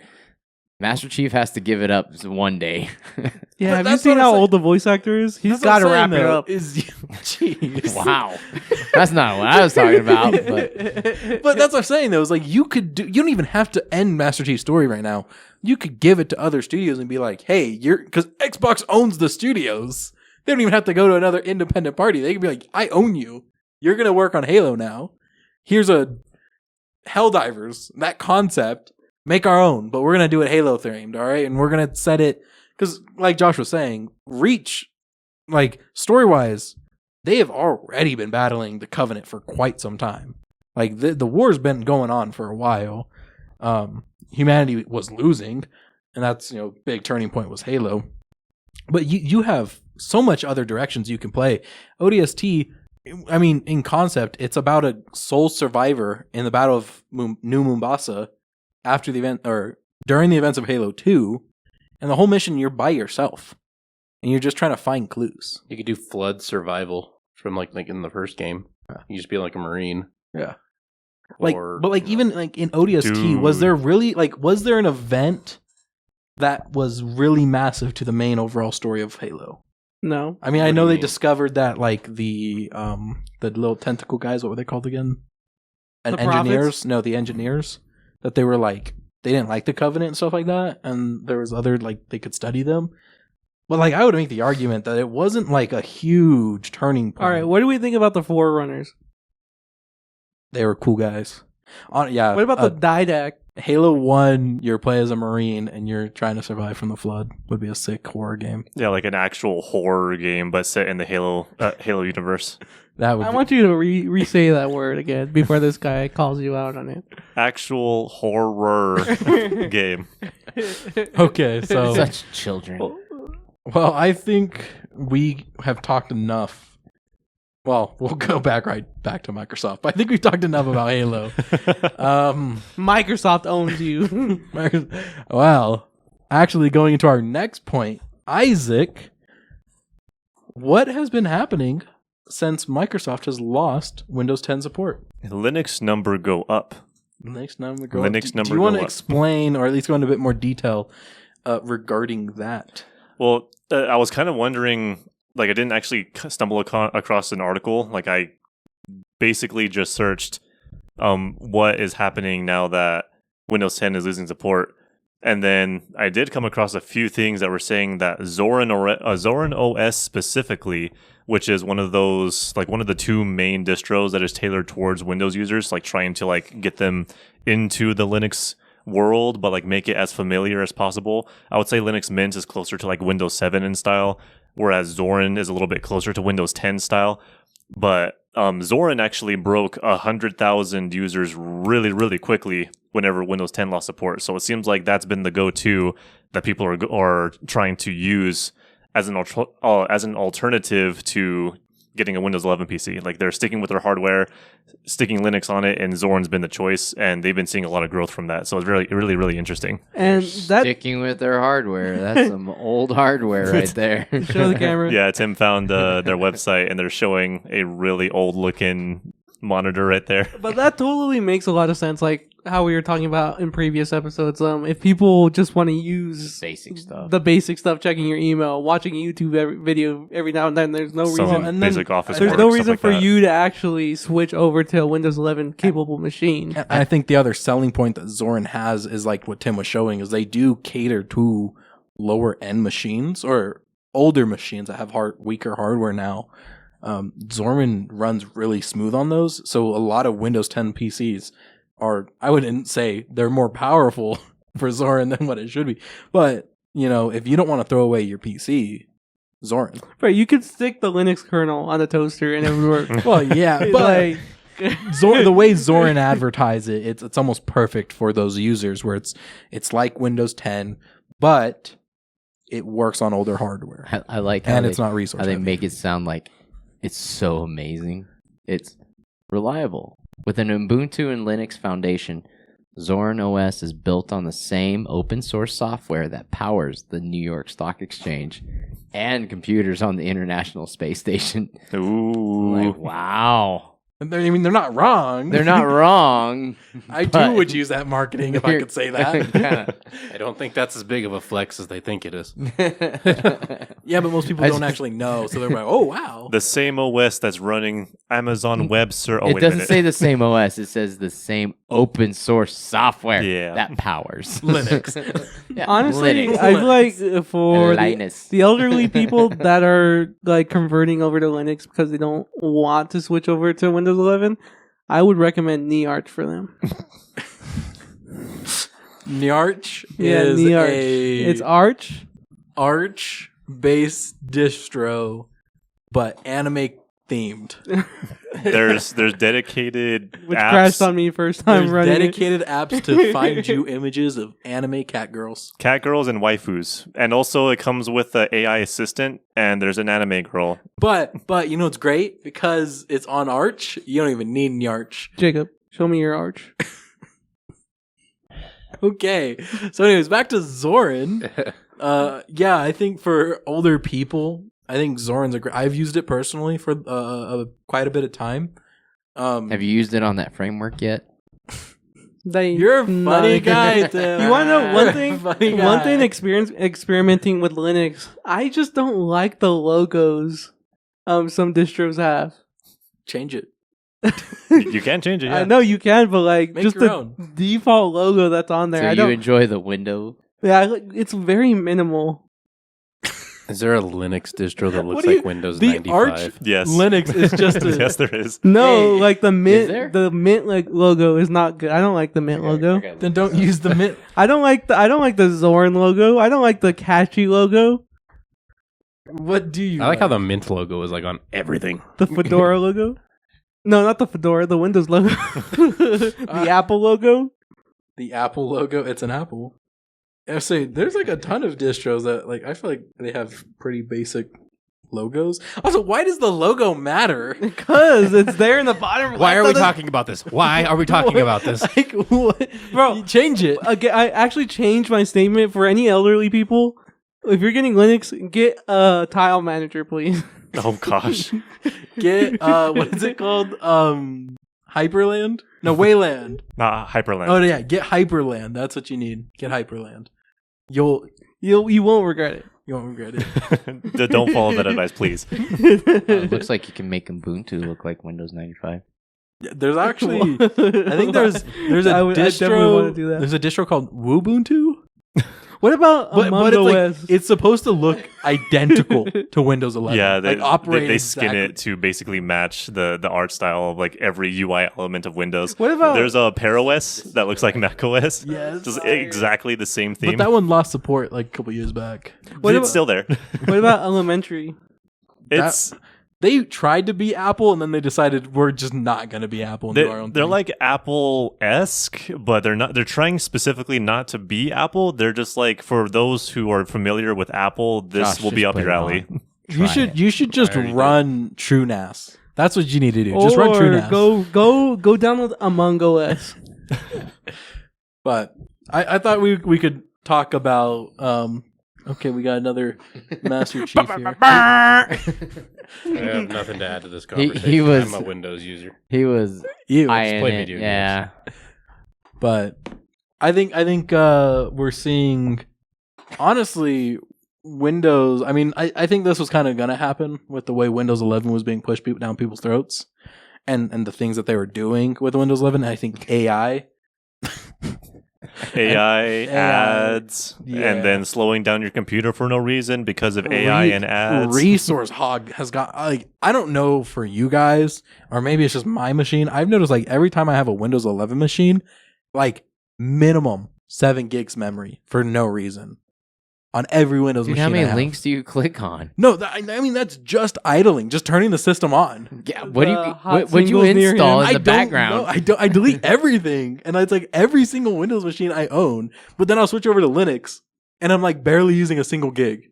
Master Chief has to give it up one day. Yeah, But have you that's seen what I'm how saying. old the voice actor is? He's That's what I'm got to saying, wrap it though, up. Jeez. Wow. That's not what I was talking about. But But that's what I'm saying though. Is like you could do. You don't even have to end Master Chief's story right now. You could give it to other studios and be like, "Hey, you're," because Xbox owns the studios. They don't even have to go to another independent party. They can be like, "I own you. You're gonna work on Halo now. Here's a Helldivers, that concept. Make our own, but we're gonna do it Halo themed, all right? And we're gonna set it because, like Josh was saying, Reach, like story wise, they have already been battling the Covenant for quite some time. Like the war's been going on for a while. Humanity was losing, and that's big turning point was Halo. But you have so much other directions you can play. ODST, I mean, in concept, it's about a sole survivor in the Battle of New Mombasa after the event or during the events of Halo 2, and the whole mission you're by yourself, and you're just trying to find clues. You could do flood survival from like in the first game. Yeah. You just be like a marine. Yeah. Or, But even like in ODST, was there really was there an event that was really massive to the main overall story of Halo? No. I mean, What I do know you they mean? discovered that like the little tentacle guys, what were they called again? The Engineers? prophets? No, the engineers. That they were like they didn't like the Covenant and stuff like that, and there was other like they could study them. But like I would make the argument that it wasn't like a huge turning point. All right, what do we think about the Forerunners? They were cool guys. Yeah. What about the Didac? Halo 1, you play as a Marine and you're trying to survive from the flood would be a sick horror game. yeah, like an actual horror game, but set in the Halo universe? That would I be, want you to re-say that word again before this guy calls you out on it. Actual horror game. okay, so such children. well, I think we have talked enough. Well, we'll go back to Microsoft. But I think we've talked enough about Halo. Microsoft owns you. Well, actually going into our next point, Isaac, what has been happening since Microsoft has lost Windows 10 support? Linux number go up. Next number Linux Do number you want go to up. explain, or at least go into a bit more detail regarding that? Well, I was kind of wondering like I didn't actually stumble across an article. Like I basically just searched what is happening now that Windows 10 is losing support. And then I did come across a few things that were saying that Zorin OS specifically, which is one of those, like one of the two main distros that is tailored towards Windows users, like trying to like get them into the Linux world, but like make it as familiar as possible. I would say Linux Mint is closer to like Windows 7 in style, whereas Zorin is a little bit closer to Windows 10 style. But Zorin actually broke 100,000 users really, really quickly whenever Windows 10 lost support. So it seems like that's been the go-to that people are trying to use as an alternative to getting a Windows 11 PC. Like they're sticking with their hardware, sticking Linux on it, and Zorin's been the choice, and they've been seeing a lot of growth from that. So it's really, really, really interesting. And that Sticking with their hardware. That's some old hardware right there. show the camera. Yeah, Tim found their website, and they're showing a really old-looking monitor right there. But that totally makes a lot of sense, like how we were talking about in previous episodes. If people just want to use Basic stuff. the basic stuff, checking your email, watching a YouTube video every now and then, there's no Some reason. and then basic office There's work, no stuff reason like for that. you to actually switch over to a Windows 11 capable machine. And I think the other selling point that Zorin has is like what Tim was showing is they do cater to lower end machines or older machines that have weaker hardware now. Zorin runs really smooth on those, so a lot of Windows 10 PCs are, I wouldn't say they're more powerful for Zorin than what it should be, but you know, if you don't want to throw away your PC, Zorin. Right, you could stick the Linux kernel on the toaster and it would work. Well, yeah, but Like, the way Zorin advertise it, it's almost perfect for those users where it's like Windows 10, but it works on older hardware I like how and they, it's not resource how they heavy. make it sound like it's so amazing. It's reliable. With an Ubuntu and Linux foundation, Zorin OS is built on the same open source software that powers the New York Stock Exchange and computers on the International Space Station. Ooh. Like, wow. I mean, they're not wrong. They're not wrong. I but- would use that marketing if I could say that. Kinda. I don't think that's as big of a flex as they think it is. Yeah, but most people I don't just- actually know, so they're like, "Oh, wow." The same OS that's running Amazon Web Server. Oh, It wait a doesn't minute. say the same OS. It says the same open source software Yeah. that powers Linux. Yeah, honestly, Linux. I feel like for Linus. the elderly people that are like converting over to Linux because they don't want to switch over to Windows 11, I would recommend NeArch for them. Nyarch Yeah, is NeArch. It's Arch. Arch-based distro, but anime themed. There's dedicated Which apps, crashed on me first time There's running. dedicated apps to find you images of anime cat girls. cat girls and waifus, and also it comes with the AI assistant, and there's an anime girl. But you know it's great because it's on Arch. You don't even need Nyarch. Jacob, show me your Arch. Okay. So anyways, back to Zorin. Yeah, I think for older people, I think Zorin's a great. I've used it personally for quite a bit of time. Have you used it on that framework yet? You're a funny guy, Tim. You want to know one You're a thing? funny One guy. thing experimenting with Linux, I just don't like the logos some distros have. Change it. You can change it. Yeah. I know you can, but like Make just your the own. default logo that's on there. So I you don't. enjoy the window? Yeah, it's very minimal. Is there a Linux distro that What looks do you- like Windows the 95? Arch Yes. Linux is just a Yes, there is. No, Hey, like the there? mint like logo is not good. I don't like the mint logo. Then don't use the mint. I don't like the Zorin logo. I don't like the catchy logo. What do you? I like how the Mint logo is like on everything. The Fedora logo. No, not the Fedora. The Windows logo. The Apple logo. the Apple logo. It's an apple. I say there's like a ton of distros that like I feel like they have pretty basic logos. Also, why does the logo matter? Because it's there in the bottom. Why left are we of the- talking about this? Why are we talking about this? Like, what? Bro, You change it. Again, I actually changed my statement for any elderly people. If you're getting Linux, get a tile manager, please. Oh gosh. Get what is it called? Hyperland? No, Wayland. Hyperland. Oh yeah, get Hyperland. That's what you need. Get Hyperland. You won't regret it. You won't regret it. Don't follow that advice, please. It looks like you can make Ubuntu look like Windows 95. There's actually, I think there's a I definitely wanna do that. There's a distro called Ubuntu. What about But it's Among like OS? it's supposed to look identical to Windows 11. Yeah, like operate they skin exactly. it to basically match the art style of like every UI element of Windows. What about There's a ParaOS that looks like macOS. Yes. Just exactly the same theme. But that one lost support like a couple years back. What it's about- still there. what about Elementary? It's They tried to be Apple, and then they decided we're just not going to be Apple and do our own they're thing. like Apple-esque, but they're not. They're trying specifically not to be Apple. They're just like, for those who are familiar with Apple, this Josh, will be just up put your it alley. on. you Try it. should just I already run TrueNAS. That's what you need to do. Just run Or TrueNAS. go download Among OS. But I thought we could talk about. Okay, we got another Master Chief here. I have nothing to add to this He conversation. was- I'm a Windows user. He was You. eyeing play it. video games. Yeah. But I think we're seeing, honestly, Windows. I mean, I think this was kind of gonna happen with the way Windows 11 was being pushed down people's throats, and the things that they were doing with Windows 11. I think AI. AI ads, Yeah. and then slowing down your computer for no reason because of AI and ads. Resource hog has got, like, I don't know for you guys, or maybe it's just my machine. I've noticed, like, every time I have a Windows 11 machine, like, minimum 7 gigs memory for no reason on every Windows Dude, machine. how I many have. links do you click on? No, I mean that's just idling, just turning the system on. Yeah, what do you The hot what you singles near install him. in the don't background? know. I delete everything, and it's like every single Windows machine I own. But then I'll switch over to Linux, and I'm like barely using a single gig.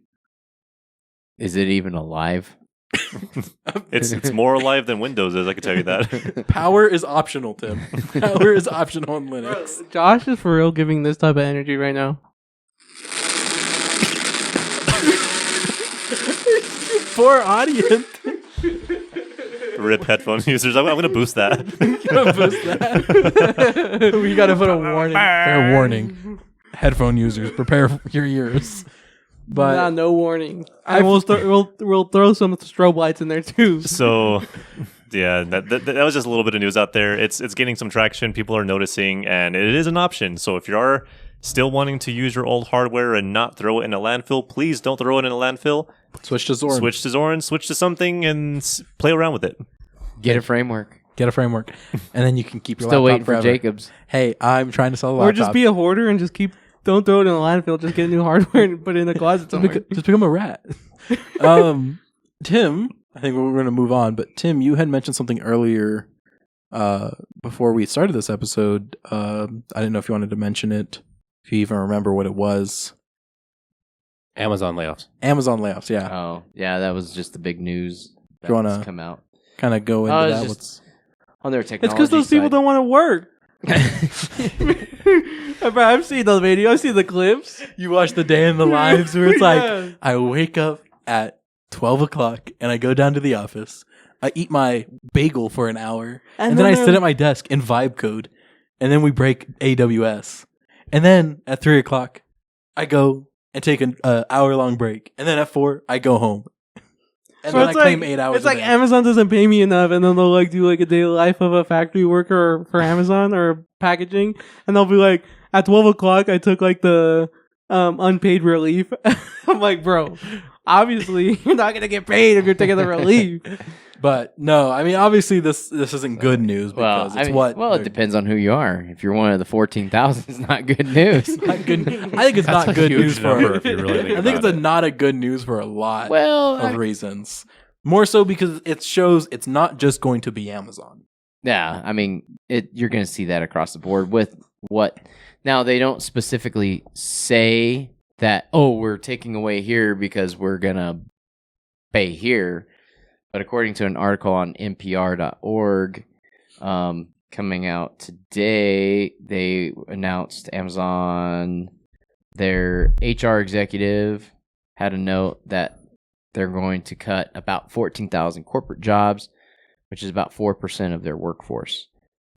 Is it even alive? It's more alive than Windows is, I can tell you that. Power is optional, Tim. Power is optional on Linux. Josh is for real giving this type of energy right now. Poor audience. Rip headphone users. I'm going to boost that. Gonna boost that. We gotta put a warning. Fair warning. Headphone users, prepare your ears. But Nah, no warning. And we'll throw some strobe lights in there too. So, yeah, that was just a little bit of news out there. It's getting some traction. People are noticing, and it is an option. So if you are still wanting to use your old hardware and not throw it in a landfill, please don't throw it in a landfill. switch to Zorin. Switch to Zorin, switch to something, and play around with it. Get a framework. Get a framework, and then you can keep your Still laptop waiting for forever. Jacobs. Hey, I'm trying to sell a Or laptop. just be a hoarder and just don't throw it in the landfill. Just get new hardware and put it in the closet somewhere. Just become a rat. Tim, I think we're going to move on, but Tim, you had mentioned something earlier before we started this episode. I didn't know if you wanted to mention it, if you even remember what it was. Amazon layoffs. Amazon layoffs, yeah. Oh, yeah, that was just the big news that You wanna- has come out Kind of go into Oh, it's that. just- on their It's technology. because those people side. don't want to work. Bro, I've seen those videos. I've seen the clips. You watch the day in the lives where it's Yeah. like, I wake up at 12 o'clock and I go down to the office. I eat my bagel for an hour. And then I sit at my desk and vibe code. And then we break AWS. And then at 3 o'clock, I go and take an hour-long break. And then at 4, I go home. And So then I it's claim like- 8 hours It's a like day. Amazon doesn't pay me enough, and then they'll like do like a daily life of a factory worker for Amazon or packaging, and they'll be like, at 12 o'clock, I took like the unpaid relief. I'm like, bro, obviously you're not gonna get paid if you're taking the relief. But no, I mean, obviously this isn't good news Well, because I it's mean, what. well, it depends on who you are. If you're one of the 14,000, it's not good news. Not good. I think it's That's not a good huge news number for. if you really think I think about it's not a good news for a lot Well, of reasons. More so because it shows it's not just going to be Amazon. yeah, I mean, you're going to see that across the board with what. Now, they don't specifically say that, oh, we're taking away here because we're going to pay here. But according to an article on NPR.org coming out today, they announced Amazon, their HR executive had a note that they're going to cut about 14,000 corporate jobs, which is about 4% of their workforce.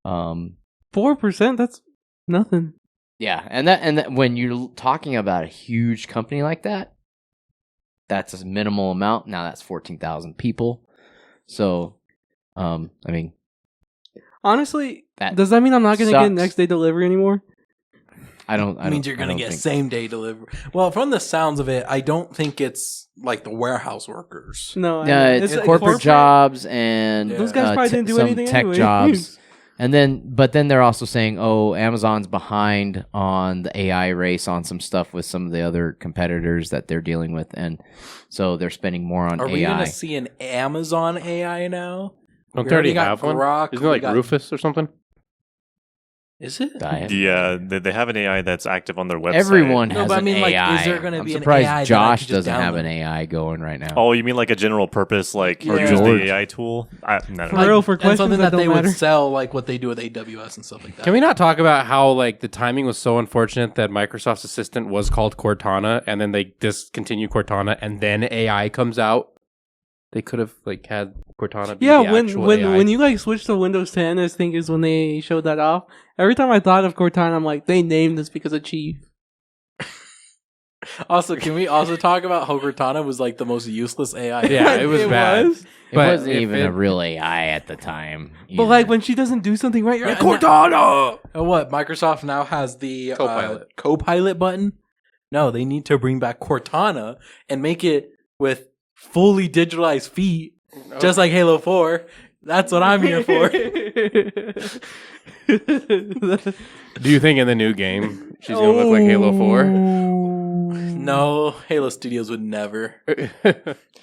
4%? That's nothing. Yeah, and that when you're talking about a huge company like that, that's a minimal amount. Now that's 14,000 people. So, I mean, Honestly, that does that mean I'm not going to get sucks. next day delivery anymore? It means you're going to get think- same day delivery. Well, from the sounds of it, I don't think it's like the warehouse workers. No, Yeah, it's like corporate jobs and Yeah. Those guys probably didn't do some anything tech anyway. jobs. But then they're also saying, oh, Amazon's behind on the AI race on some stuff with some of the other competitors that they're dealing with, and so they're spending more on Are AI. we going to see an Amazon AI now? Don't We they already got have one? Grok, Isn't it we like got- Rufus or something? Is it? Yeah, they have an AI that's active on their website. Everyone No, has but I an mean, like, AI. is there gonna I'm be an surprised AI that I Josh could just doesn't have an download? AI going right now. Oh, you mean like a general purpose, like Or use George. the AI tool? I don't know. For real, for and questions something that that they don't matter. would sell, like what they do with AWS and stuff like that. Can we not talk about how like the timing was so unfortunate that Microsoft's assistant was called Cortana and then they discontinue Cortana and then AI comes out? They could have like had Cortana be Yeah, the when actual AI. when you like switch to Windows 10, I think is when they showed that off. Every time I thought of Cortana, I'm like, they named this because of Chief. Also, can we also talk about how Cortana was like the most useless AI? Yeah, it was bad. it but wasn't if even it- a real AI at the time. But either. like when she doesn't do something right, you're like, Cortana! And what? Microsoft now has the Copilot. Copilot button? No, they need to bring back Cortana and make it with fully digitalized feet, just like Halo 4. That's what I'm here for. Do you think in the new game she's gonna look like Halo 4? No, Halo Studios would never.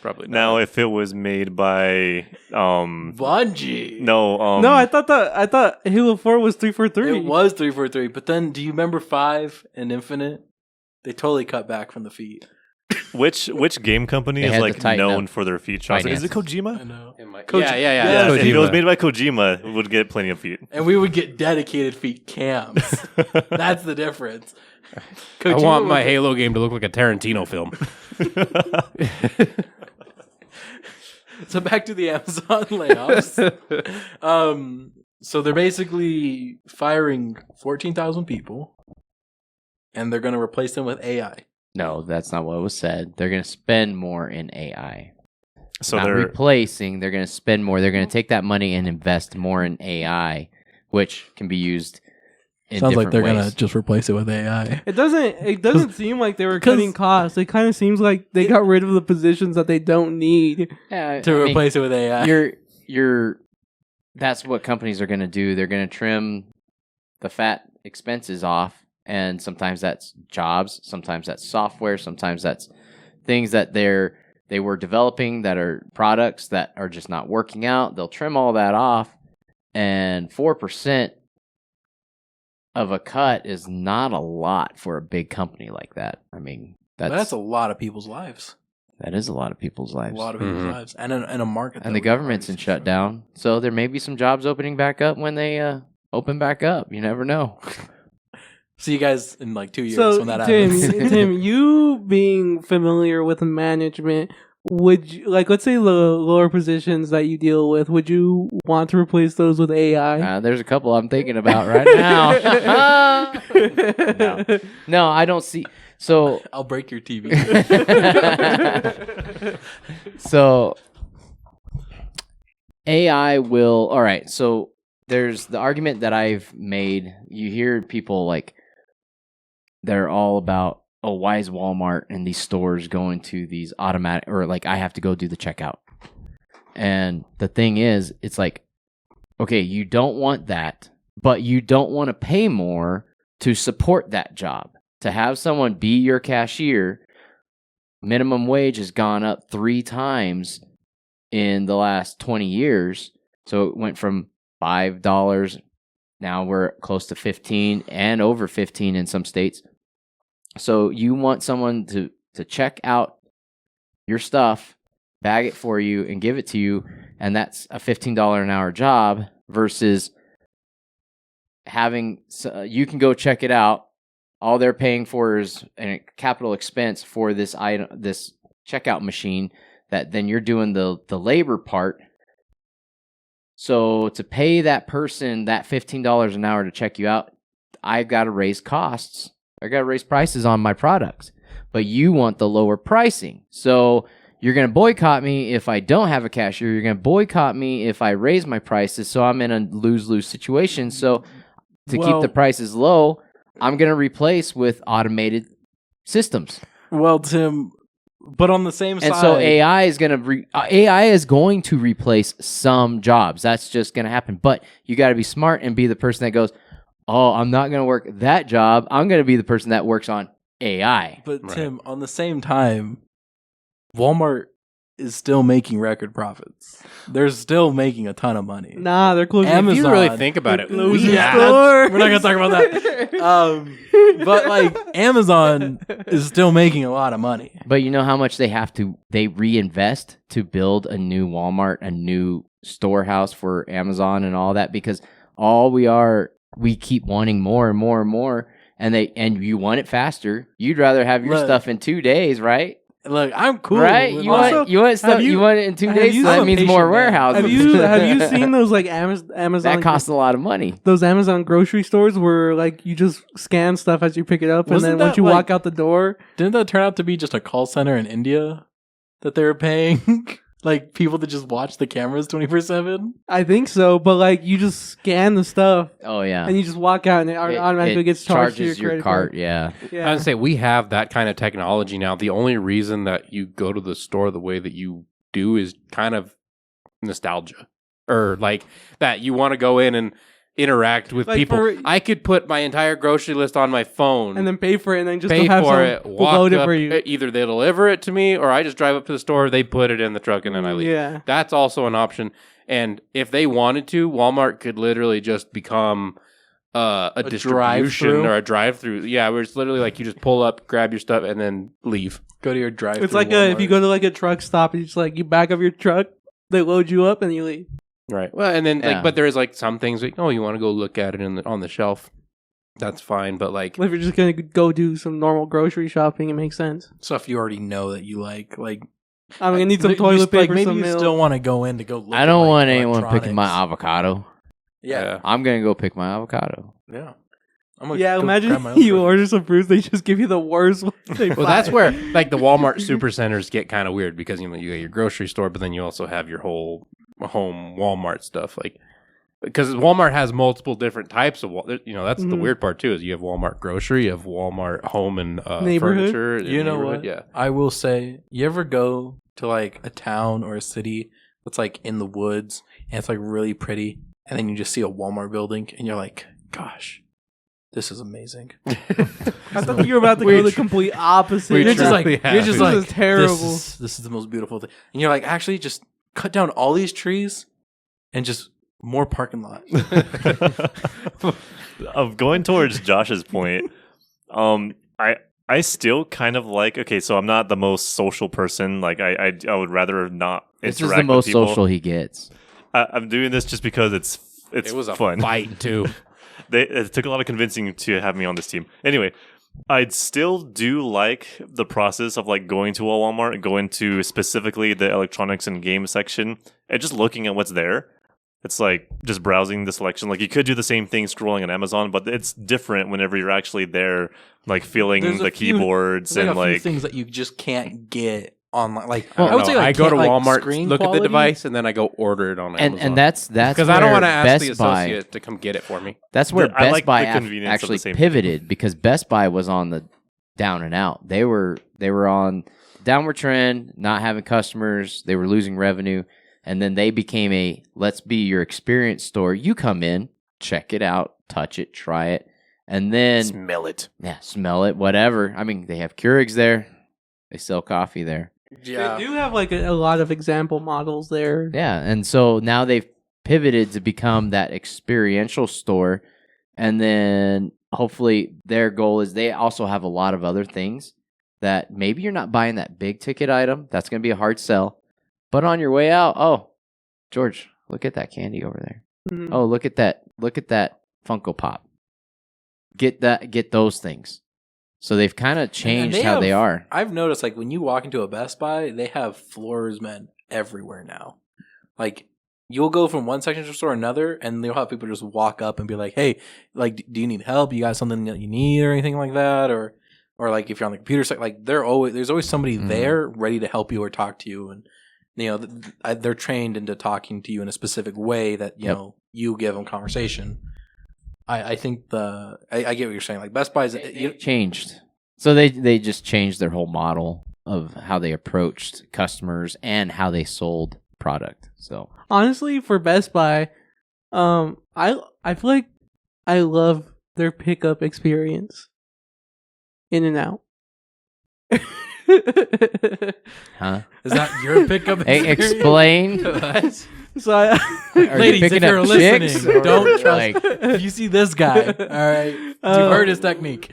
Probably not. Now, if it was made by Bungie. No, I thought Halo 4 was 343. It was 343, but then do you remember 5 and Infinite? They totally cut back from the feet. which game company They is had to like tighten known up for their feet shots? Is it I Kojima? know. It might- Koji- yeah. Yeah, If it was Kojima. made by Kojima, it would get plenty of feet. And we would get dedicated feet cams. That's the difference. I Kojima want my would- Halo game to look like a Tarantino film. So back to the Amazon layoffs. So they're basically firing 14,000 people, and they're going to replace them with AI. no, that's not what was said. They're going to spend more in AI. So Not they're replacing. They're going to spend more. They're going to take that money and invest more in AI, which can be used in Sounds like different they're ways. going to just replace it with AI. It doesn't seem like they were 'cause- cutting costs. It kind of seems like they got rid of the positions that they don't need. Yeah, To I mean, replace it with AI. you're that's what companies are going to do. They're going to trim the fat expenses off, and sometimes that's jobs, sometimes that's software, sometimes that's things that they were developing that are products that are just not working out. They'll trim all that off, and 4% of a cut is not a lot for a big company like that. I mean, That's a lot of people's lives. that is a lot of people's A lives. lot of people's Mhm. lives. And in a market. And the government's in shutdown, so there may be some jobs opening back up when they open back up. You never know. See you guys in like 2 years So when that Tim, happens. Tim, you being familiar with management, would you, like, let's say the lower positions that you deal with, would you want to replace those with AI? There's a couple I'm thinking about right now. No, I don't see. So, I'll break your TV. so AI will. All right. So there's the argument that I've made. You hear people like they're all about, oh, why is Walmart and these stores going to these automatic, or like I have to go do the checkout. And the thing is, it's like, okay, you don't want that, but you don't want to pay more to support that job. To have someone be your cashier, minimum wage has gone up 3 times in the last 20 years. So it went from $5, now we're close to 15 and over 15 in some states. So you want someone to check out your stuff, bag it for you, and give it to you, and that's a $15 an hour job versus having you can go check it out. All they're paying for is a capital expense for this item, this checkout machine, that then you're doing the labor part. So to pay that person that $15 an hour to check you out, I've got to raise costs. I got to raise prices on my products. but you want the lower pricing. So you're going to boycott me if I don't have a cashier. You're going to boycott me if I raise my prices. So I'm in a lose-lose situation. So to keep the prices low, I'm going to replace with automated systems. Well, Tim, but on the same side, And so AI is going to replace some jobs. That's just going to happen. But you got to be smart and be the person that goes, "Oh, I'm not going to work that job. I'm going to be the person that works on AI." But Right. Tim, on the same time, Walmart is still making record profits. They're still making a ton of money. Nah, they're closing. Amazon- If you really think about it, Losing we Yeah, have- stores. we're not gonna talk about that. But like Amazon is still making a lot of money. But you know how much they reinvest to build a new Walmart, a new storehouse for Amazon and all that, because we keep wanting more and more and more, and you want it faster. You'd rather have your Look. stuff in 2 days, right? Look, I'm cool. Right? with You my- Also, want you want it in 2 have days, you- so I'm that a means patient more man. warehouses. Have you seen those like Amazon? That costs a lot of money. Those Amazon grocery stores where like you just scan stuff as you pick it up, Wasn't and then once that, you like- walk out the door, Didn't that turn out to be just a call center in India that they were paying like people to just watch the cameras 24/7? I think so. But like you just scan the stuff Oh yeah. and you just walk out, and it automatically gets charged to your charges your credit cart. card. Yeah. Yeah. I would say we have that kind of technology now. The only reason that you go to the store the way that you do is kind of nostalgia, or like that you want to go in and interact with Like people. for- I could put my entire grocery list on my phone And then pay for it, and then just pay have for some it, walk load it up. for you. Either they deliver it to me, or I just drive up to the store. They put it in the truck, and then I leave. Yeah. That's also an option. And if they wanted to, Walmart could literally just become a distribution drive-through? or a drive-through. Yeah, where it's literally like you just pull up, grab your stuff, and then leave. Go to your drive. It's like if you go to like a truck stop, and you just like you back up your truck, they load you up, and you leave. Right. Well, and then Yeah. like, but there is like some things like, oh, you want to go look at it on the shelf. That's fine, but like, If you're just gonna go do some normal grocery shopping, it makes sense. stuff you already know that you like. I'm gonna need some you toilet just, paper, maybe some you milk. still want to go in to go look. I at, don't like, want anyone picking my electronics. avocado. Yeah, I'm gonna go pick my avocado. yeah. I'm gonna Yeah, go grab my imagine own you groceries. order some fruits, they just give you the worst one. well, that's where like the Walmart supercenters get kind of weird, because you got your grocery store, but then you also have your whole home Walmart stuff, like. Because Walmart has multiple different types of, that's the Mhm. weird part too. Is you have Walmart grocery, you have Walmart home and Neighborhood? furniture. and You know neighborhood, what? Yeah. I will say, you ever go to like a town or a city that's like in the woods and it's like really pretty, and then you just see a Walmart building and you're like, gosh, this is amazing. I thought you were about to go the complete opposite. we You're just like, truly have. you're just This like, is terrible. This is the most beautiful thing, and you're like, actually, just cut down all these trees and just more parking lot. Of going towards Josh's point, I still kind of like, okay, so I'm not the most social person. Like I would rather not This is interact the most with people. social he gets. I'm doing this just because it's It was a fun. fight too. It took a lot of convincing to have me on this team. Anyway, I'd still do like the process of like going to a Walmart and going to specifically the electronics and game section and just looking at what's there. It's like just browsing the selection. Like you could do the same thing scrolling on Amazon, but it's different whenever you're actually there, like feeling There's the a few- keyboards There's and like a few like things that you just can't get online. Like I, I would say, like, I go to can't, like, Walmart, screen look at the quality. device, and then I go order it on Amazon. And that's because I don't want to ask Best the Buy. associate to come get it for me. That's where I Best like Buy the convenience of actually the same- pivoted, because Best Buy was on the down and out. They were on downward trend, not having customers. They were losing revenue, and then they became a let's be your experience store. You come in, check it out, touch it, try it, and then Smell it. smell it, whatever. I mean, they have Keurigs there. They sell coffee there. Yeah. They do have like a lot of example models there. Yeah, and so now they've pivoted to become that experiential store, and then hopefully their goal is they also have a lot of other things that maybe you're not buying that big ticket item. That's going to be a hard sell. But on your way out, oh, George, look at that candy over there. Mhm. Oh, look at that Funko Pop. Get those things. So they've kind of changed how they are. I've noticed, like, when you walk into a Best Buy, they have floorsmen everywhere now. Like, you'll go from one section of the store to another, and they'll have people just walk up and be like, "Hey, like, do you need help? You got something that you need or anything like that?" Or or like if you're on the computer side, like there's always somebody there ready to help you or talk to you, and they're trained into talking to you in a specific way that you know you give them conversation. I think I get what you're saying. Like Best Buy is changed, so they just changed their whole model of how they approached customers and how they sold product. So honestly, for Best Buy, I feel like I love their pickup experience. In and out. Huh? Is that your pickup? Hey, explain. So I, Ladies, if picking you're up listening, chicks, or, don't trust. like- If you see this guy, all right, you've heard his technique.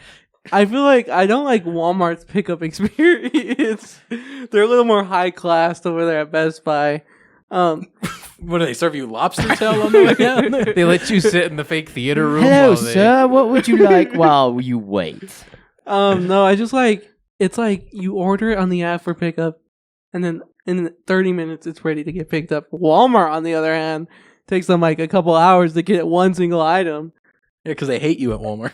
I feel like I don't like Walmart's pickup experience. They're a little more high class over there at Best Buy. What do they serve you? Lobster tail on the way down there? They let you sit in the fake theater room. Hello, while they- sir. What would you like while you wait? No, I just like it's like you order it on the app for pickup, and then in 30 minutes it's ready to get picked up. Walmart, on the other hand, takes them like a couple hours to get one single item. Yeah, because they hate you at Walmart.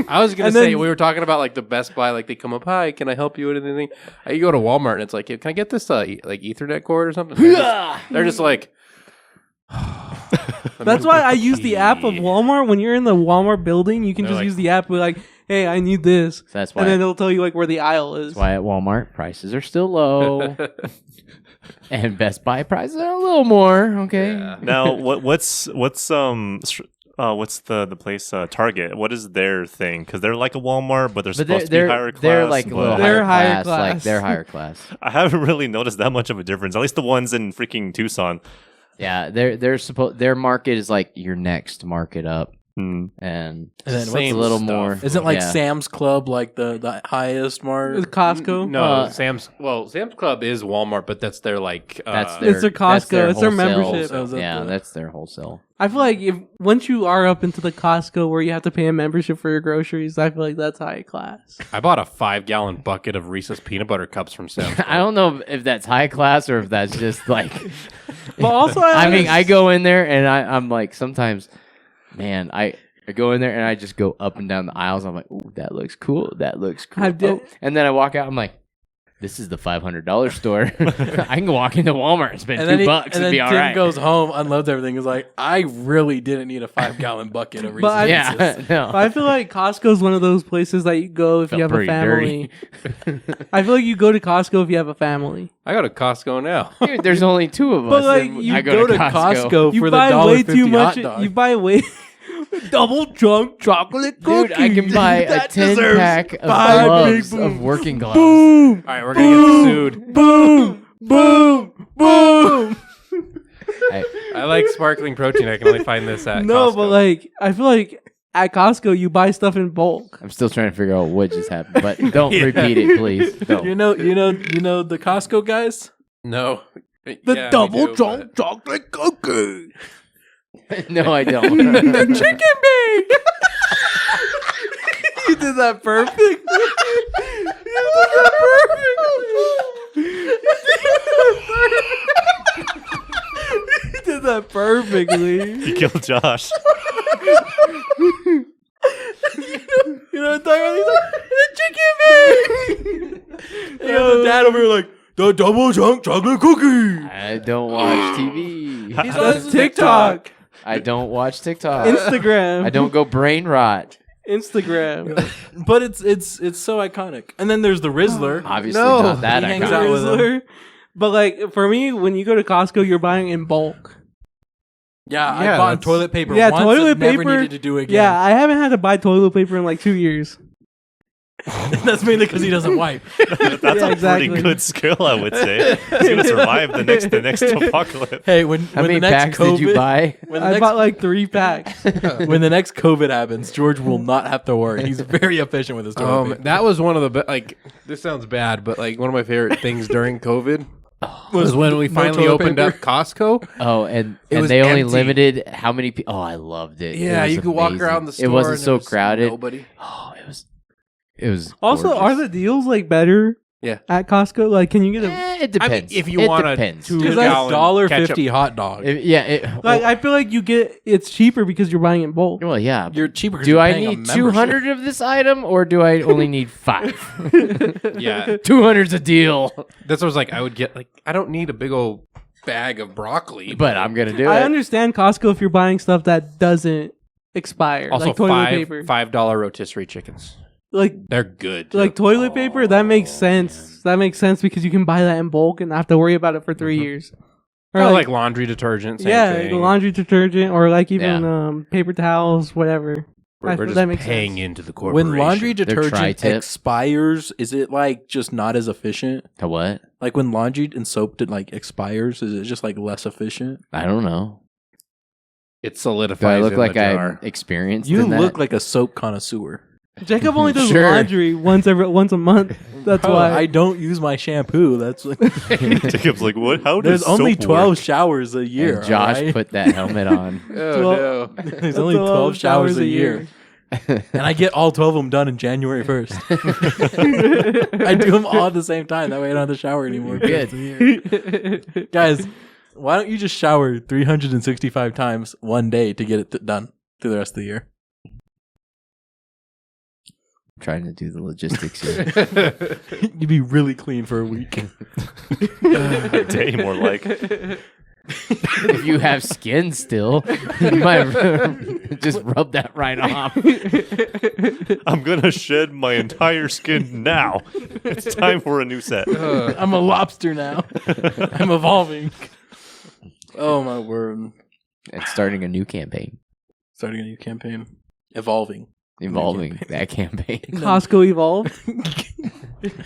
I was gonna And say then- we were talking about like the Best Buy, like they come up, hi, can I help you with anything? You go to Walmart and it's like, can I get this like Ethernet cord or something? They're just like. That's why I use the app of Walmart. When you're in the Walmart building, you can They're just like- use the app with like, hey, I need this. So that's why. And then it'll tell you like where the aisle is. That's why at Walmart prices are still low, and Best Buy prices are a little more. Okay. Yeah. Now, what's the place Target? What is their thing? Because they're like a Walmart, but they're supposed to be higher class. They're like a but little They're higher higher class. Like class. they're higher class. I haven't really noticed that much of a difference. At least the ones in freaking Tucson. Yeah, their market is like your next market up, Hmm. and And then it's Same a little stuff. more. Isn't like yeah. Sam's Club like the highest mark? It's Costco. No, Sam's Club is Walmart, but that's their like. That's It's their that's Costco. It's their wholesale. membership. So is that Yeah, the- that's their wholesale. I feel like if once you are up into the Costco where you have to pay a membership for your groceries, I feel like that's high class. I bought a 5-gallon bucket of Reese's peanut butter cups from Sam's. I don't know if that's high class or if that's just like. But also, I mean, I go in there and I'm like, sometimes, man, I go in there and I just go up and down the aisles. I'm like, ooh, that looks cool. That looks cool. I did- And then I walk out. I'm like, this is the $500 store. I can walk into Walmart and spend And then $2 and and then be all Tim right. goes home, unloads everything. Is like, I really didn't need a 5-gallon bucket of Reese's But yeah, Pieces. no. But I feel like Costco is one of those places that you go if you Felt have a pretty family. dirty. I feel like you go to Costco if you have a family. I go to Costco now. Dude, there's only two of us. But, like, and you I Go to Costco You for the buy way too $1.50 much. hot dog. You buy way double chunk chocolate cookie. Dude, I can buy a That 10 deserves pack of 5 gloves, big of boom. working gloves. Boom, All right, we're gonna get sued. boom, boom, boom. I like sparkling protein. I can only find this at No, Costco. but like I feel like at Costco you buy stuff in bulk. I'm still trying to figure out what just happened, but don't repeat it, please. Don't. You know the Costco guys. no, The Yeah, we double do, chunk chocolate cookie. No, I don't. The chicken bake. You did that perfect. You did that perfect. You did that perfectly. You killed Josh. You know what I'm talking about? He's like, the chicken bake. You know the dad over here like the double chunk chocolate cookie. I don't watch TV. He's That's TikTok, I don't watch TikTok. Instagram. I don't go brain rot. Instagram. But it's so iconic. And then there's the Rizzler. Obviously, No, not that he hangs iconic. out with him. Rizzler. But like for me, when you go to Costco, you're buying in bulk. Yeah, I Yeah, bought that's- toilet paper Yeah, once toilet and never paper- needed to do it again. Yeah, I haven't had to buy toilet paper in like 2 years. That's mainly because he doesn't wipe. That's Yeah, a exactly. pretty good skill, I would say. He's gonna survive the next apocalypse. Hey, when How the many next packs COVID, did you buy? When the, I next, bought like 3 packs. when the next COVID happens, George will not have to worry. He's very efficient with his toilet paper. that was one of the like. This sounds bad, but like one of my favorite things during COVID was when we No finally toilet opened paper. up Costco. Oh, and was they only empty. limited how many people. Oh, I loved it. It Yeah, was you could walk amazing. around the store. It wasn't and so there was crowded. Nobody. Oh, it was. Also, gorgeous. are the deals like better at Costco? Like, can you get a It depends. if you It want a depends. two- It's gallon like ketchup. $1.50 hot dog. like? I feel like it's cheaper because you're buying in bulk. well, yeah. You're cheaper. 'cause Do you're I paying a need membership. 200 of this item, or do I only need 5? Yeah. 200's a deal. That's what I was like. I would get I don't need a big old bag of broccoli, But I'm gonna do I it. understand Costco if you're buying stuff that doesn't expire, also like toilet paper. $5 rotisserie chickens. Like They're good. like toilet paper, that makes sense. That makes sense because you can buy that in bulk and not have to worry about it for 3 years. Or Or like laundry detergent. Same yeah, thing. the laundry detergent, or like even paper towels, whatever. We're That just makes paying sense. into the corporation. When laundry detergent tri-tip. expires, is it like just not as efficient? To what? Like when laundry and soap like expires, is it just like less efficient? I don't know. it solidifies. Do I look in like the I'm jar. experienced You in that? look like a soap connoisseur. Jacob only does Sure. laundry once a month. That's Bro, why. I don't use my shampoo. That's like, Jacob's like, what? How does there's only soap 12 work? showers a year. And Josh alright? put that helmet on. Oh, There's only 12 showers a year. And I get all 12 of them done in January 1st. I do them all at the same time. That way I don't have to shower anymore. Good. Guys, why don't you just shower 365 times one day to get it done through the rest of the year? Trying to do the logistics here. You'd be really clean for a week. A day, more like. If you have skin still, you might just rub that right off. I'm gonna shed my entire skin now. It's time for a new set. I'm a lobster now. I'm evolving. Oh, my word. And starting a new campaign Starting a new campaign. Evolving. involving that campaign. Costco evolved.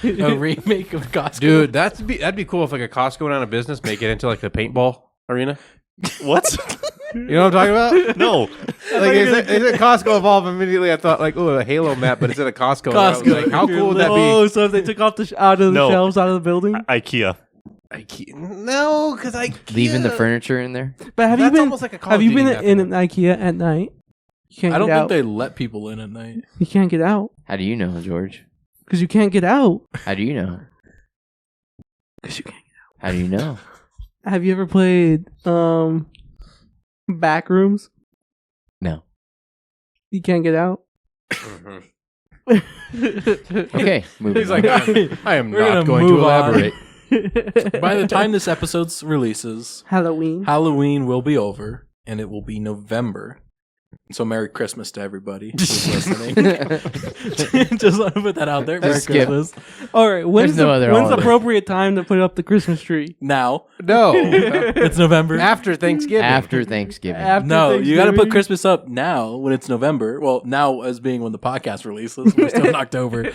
A remake of Costco. dude, that'd be cool if like a Costco went out of business, make it into like the paintball arena. What? You know what I'm talking about? No. Like is it Costco evolved? Immediately, I thought like, oh, a Halo map, but instead of Costco, and I was like, how cool would that be? Oh, so if they took off out of the No. shelves out of the building. IKEA. No, because I Leaving the furniture in there. But have That's you been? almost like a Call Have of you Duty been map in in an IKEA at night? You can't I don't get think out. they let people in at night. You can't get out How do you know, George? because you can't get out. How do you know? Because you can't. How do you know? Have you ever played Backrooms? No. You can't get out. Okay, moving He's like, on. I am We're not gonna going to move on. elaborate. By the time this episode releases, Halloween. Halloween will be over, and it will be November. So Merry Christmas to everybody who's listening. Just want to put that out there. Merry Just skip. Christmas. All right, when's no other the holiday. appropriate time to put up the Christmas tree? Now. No, It's November. after Thanksgiving. After Thanksgiving. After No, you got to put Thanksgiving? Christmas up now when it's November. Well, now as being when the podcast releases. We're still in October.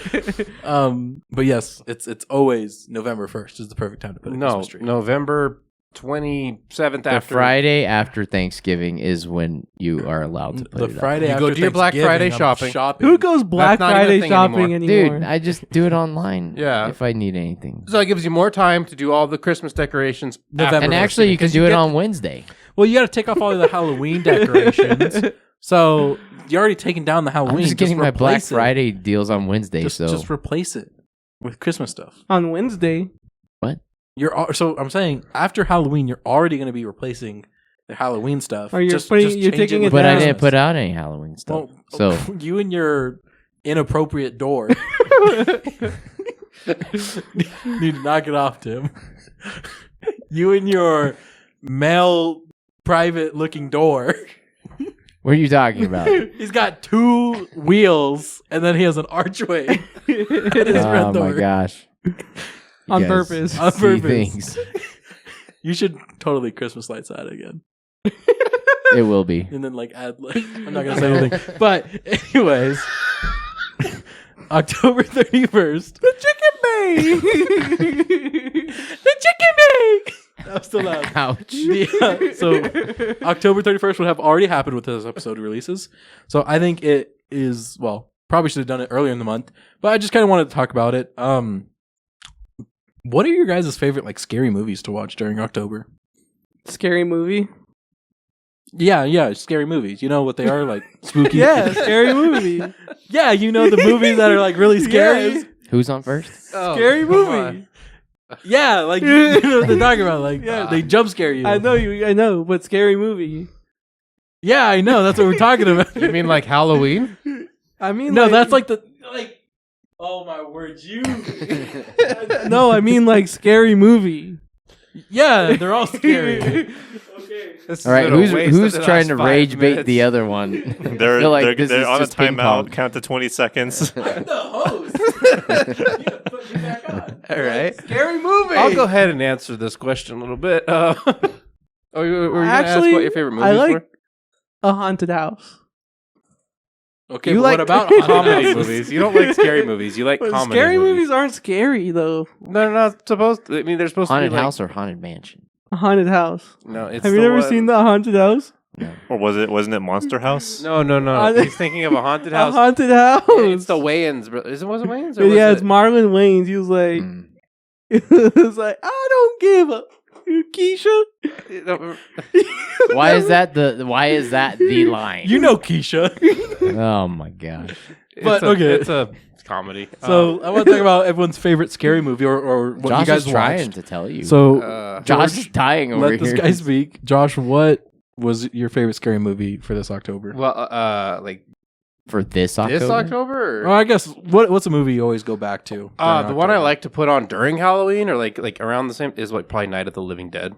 But yes, it's always November 1st is the perfect time to put a No, Christmas tree. November 27th The after Friday after Thanksgiving is when you are allowed to put The it Friday You after go do your Black Thanksgiving, Friday I'm shopping. Who goes Black not even a Friday thing shopping anymore. up. anymore? Dude, I just do it online. Yeah. If I need anything. So it gives you more time to do all the Christmas decorations. November. after And actually, you can because do it get- on Wednesday. Well, you got to take off all of the Halloween decorations. So you're already taking down the Halloween. I'm just getting my Black replace it. Friday deals on Wednesday, Just, so just replace it with Christmas stuff. On Wednesday. So I'm saying after Halloween, you're already going to be replacing the Halloween stuff. Or you're Just you're change taking with it but I down. didn't put out any Halloween stuff. Well, so you and your inappropriate door need to knock it off, Tim. You and your male private looking door. what are you talking about? He's got 2 wheels and then he has an archway at his front Oh door. my gosh. You On guys purpose. On see purpose. things. You should totally Christmas lights that again. It will be. And then I'm not gonna say anything. But anyways, October 31st. The chicken bake. The chicken bake. That was still loud. Ouch. So October 31st would have already happened with this episode releases. So I think it is, well, probably should have done it earlier in the month, but I just kind of wanted to talk about it. What are your guys' favorite like scary movies to watch during October? Scary movie. Yeah, scary movies. You know what they are, like spooky. Yeah, scary movie. Yeah, you know the movies that are like really scary. Yes. Who's on first? Oh, Scary come movie. on. Yeah, like you know what they're talking about. Like Yeah. they jump scare you. I know, but scary movie. Yeah, I know. That's what we're talking about. You mean like Halloween? I mean, no, that's like the like. Oh my word, you. no, I mean like scary movie. Yeah, they're all scary. Okay. All right, who's trying to rage bait the other one? I They're, feel like this they're is on a just ping pong. timeout. Count to 20 seconds. I'm the host. You gotta put me back on. All right. Scary movie. I'll go ahead and answer this question a little bit. Oh, were you going to ask Actually, what your favorite movies I like were? A Haunted House. Okay, You but like what about comedy houses? movies? You don't like scary movies. You like But comedy scary movies. movies aren't scary though. No, they're not supposed to. I mean, they're supposed Haunted to be like, house or haunted mansion? A Haunted House. No, it's Have you the never one- seen The Haunted House? Or wasn't it Monster House? No. He's thinking of a haunted A house. Haunted House. It's the Wayans. Was it Wayans? Or was Yeah, it? it's Marlon Wayans. He was like, Mm. it's like I don't give a Keisha. Why is that the line? You know Keisha. Oh my gosh. But, okay. it's a comedy. So I want to talk about everyone's favorite scary movie or what Josh you guys is trying watched. to tell you. So Josh George, is dying over let this here. guy speak. Josh, what was your favorite scary movie for this October? like For this October? this October. Well, I guess what's a movie you always go back to? The one I like to put on during Halloween or like around the same is like probably Night of the Living Dead.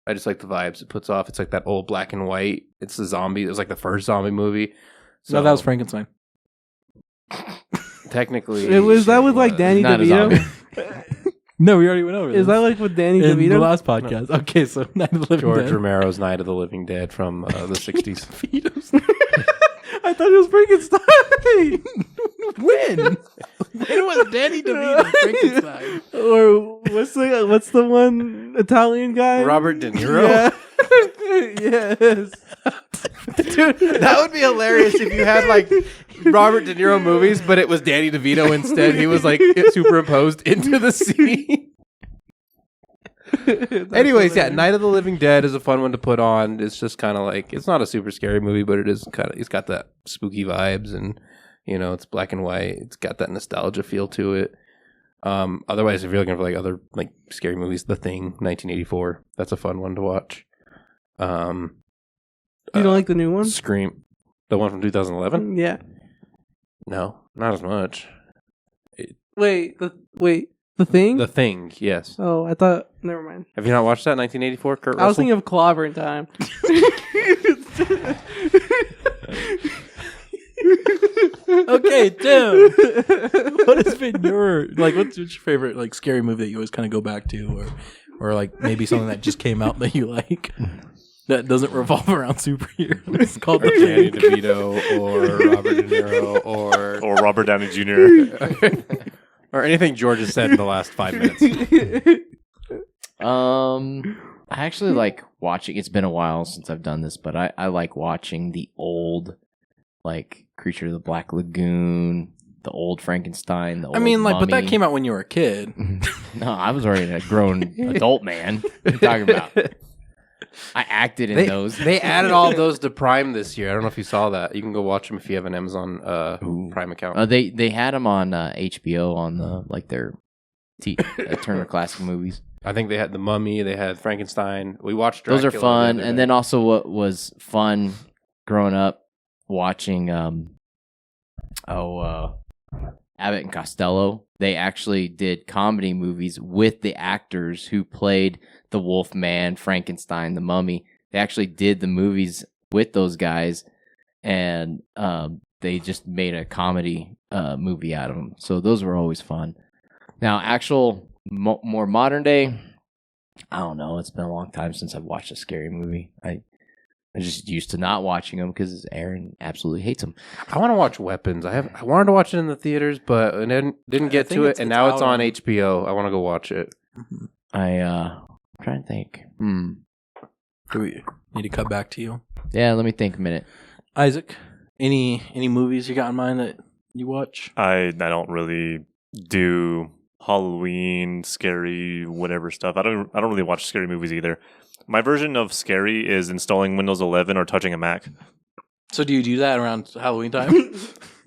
I just like the vibes it puts off. It's like that old black and white. It's the zombie. It was like the first zombie movie. No, that was Frankenstein. Technically, It was that with like Danny Not a DeVito. No, we already went over this. Is that like with Danny in the DeVito? last podcast? Okay, so Night of the Living George Dead. Romero's Night of the Living Dead from the 60s. I thought it was Frankenstein. When? When was Danny DeVito Frankenstein? Or what's the one Italian guy? Robert De Niro? Yeah. Yes. Dude, that would be hilarious if you had like Robert De Niro movies, but it was Danny DeVito instead. He was like superimposed into the scene. Anyways, yeah, Night of the Living Dead is a fun one to put on. It's just kind of like, it's not a super scary movie, but it is kind of, it's got that spooky vibes and, you know, it's black and white. It's got that nostalgia feel to it. Otherwise, if you're looking for like other like scary movies, The Thing, 1984, that's a fun one to watch. You don't like the new one? Scream, the one from 2011? Yeah. No, not as much. Wait, the thing? The Thing, yes. Oh, I thought. Never mind. Have you not watched that 1984? Kurt I was Russell? thinking of Clobbering Time. Okay, Tim. What has been what's your favorite like scary movie that you always kind of go back to, or like maybe something that just came out that you like that doesn't revolve around superheroes? It's called The Danny Thing. DeVito or Robert De Niro or Robert Downey Jr. or anything George has said in the last 5 minutes. I actually like watching. It's been a while since I've done this, but I like watching the old, like Creature of the Black Lagoon, the old Frankenstein. The old I mean, like, but that Mummy. came out when you were a kid. No, I was already a grown adult man. What are you talking about? I acted in those. They added all of those to Prime this year. I don't know if you saw that. You can go watch them if you have an Amazon Prime account. They had them on HBO on the like their Turner Classic Movies. I think they had The Mummy. They had Frankenstein. We watched Those Dracula are fun. the other And day. then also what was fun growing up watching Abbott and Costello. They actually did comedy movies with the actors who played the Wolfman, Frankenstein, the Mummy. They actually did the movies with those guys, and they just made a comedy movie out of them. So those were always fun. Now, actual more modern day, I don't know. It's been a long time since I've watched a scary movie. I just used to not watching them because Aaron absolutely hates them. I want to watch Weapons. I wanted to watch it in the theaters, but I didn't get think to it, it's and now it's out on on- HBO. I want to go watch it. I'm trying to think. Do we need to cut back to you, Yeah, let me think a minute. Isaac? Any movies you got in mind that you watch? I don't really do Halloween, scary, whatever stuff. I don't really watch scary movies either. My version of scary is installing Windows 11 or touching a Mac. So do you do that around Halloween time?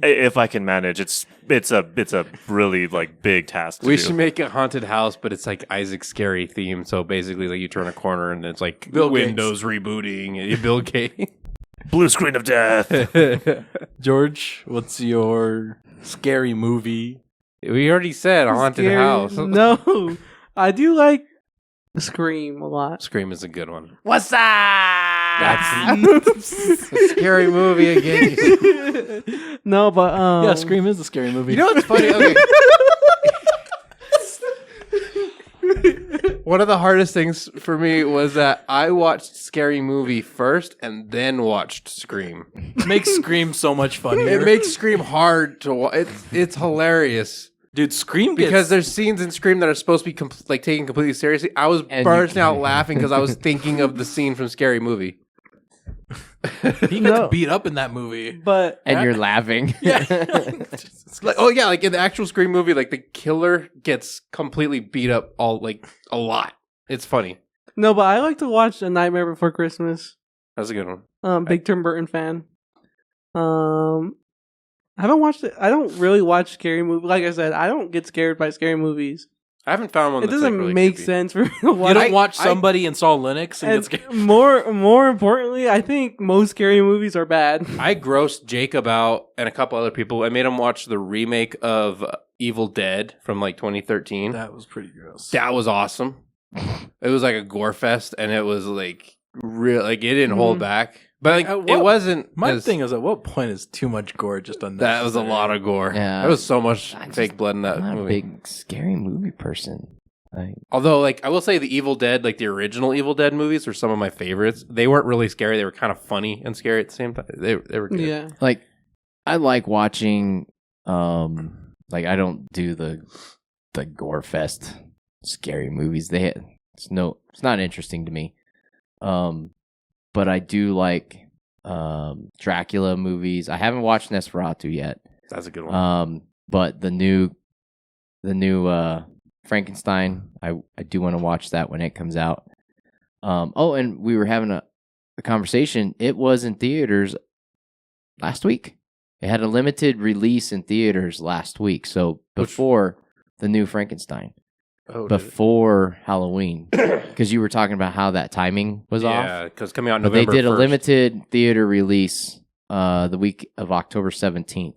If I can manage, it's a really like big task. To We do. should make a haunted house, but it's like Isaac's Scary theme. So basically, like you turn a corner and it's like Bill Windows rebooting. And Bill Gates. blue screen of death. George, what's your scary movie? We already said a haunted Scary- house. No, I do like Scream a lot. Scream is a good one. What's that? That's a scary movie again. No, but Yeah, Scream is a scary movie. You know what's funny? Okay. One of the hardest things for me was that I watched Scary Movie first and then watched Scream. it makes Scream so much funnier. It makes Scream hard to watch. It's hilarious. Dude, Scream gets... Because there's scenes in Scream that are supposed to be like taken completely seriously. I was And bursting out laughing because I was thinking of the scene from Scary Movie. he gets No. beat up in that movie. but And you're laughing. Yeah. It's like, oh yeah, like in the actual Scream movie, like the killer gets completely beat up all like a lot. It's funny. no, but I like to watch A Nightmare Before Christmas. That's a good one. Big Tim Burton fan. I haven't watched it. I don't really watch scary movies. Like I said, I don't get scared by scary movies. I haven't found one. It That's, doesn't like, really make creepy. sense for me to watch. You don't watch somebody install Linux and get And scared. more importantly, I think most scary movies are bad. I grossed Jacob out and a couple other people. I made him watch the remake of Evil Dead from like 2013. That was pretty gross. That was awesome. It was like a gore fest, and it was like real. Like it didn't hold back, but like, At it what- wasn't. My as- thing is, at what point is too much gore just unnecessary? that was a lot of gore. Yeah. There was so much I fake just- blood in that I'm not movie. a big scary movie person. Like, Although, like, I will say the Evil Dead, like the original Evil Dead movies, are some of my favorites. They weren't really scary; they were kind of funny and scary at the same time. They were good. Yeah. like I like watching like I don't do the gore fest scary movies. It's not interesting to me. But I do like Dracula movies. I haven't watched Nosferatu yet. That's a good one. But the new Frankenstein, I do want to watch that when it comes out. Oh, and we were having a conversation. It was in theaters last week. It had a limited release in theaters last week. So before the new Frankenstein, before Halloween, because you were talking about how that timing was Yeah, off. because coming out But they November. did a 1st. limited theater release the week of October 17th.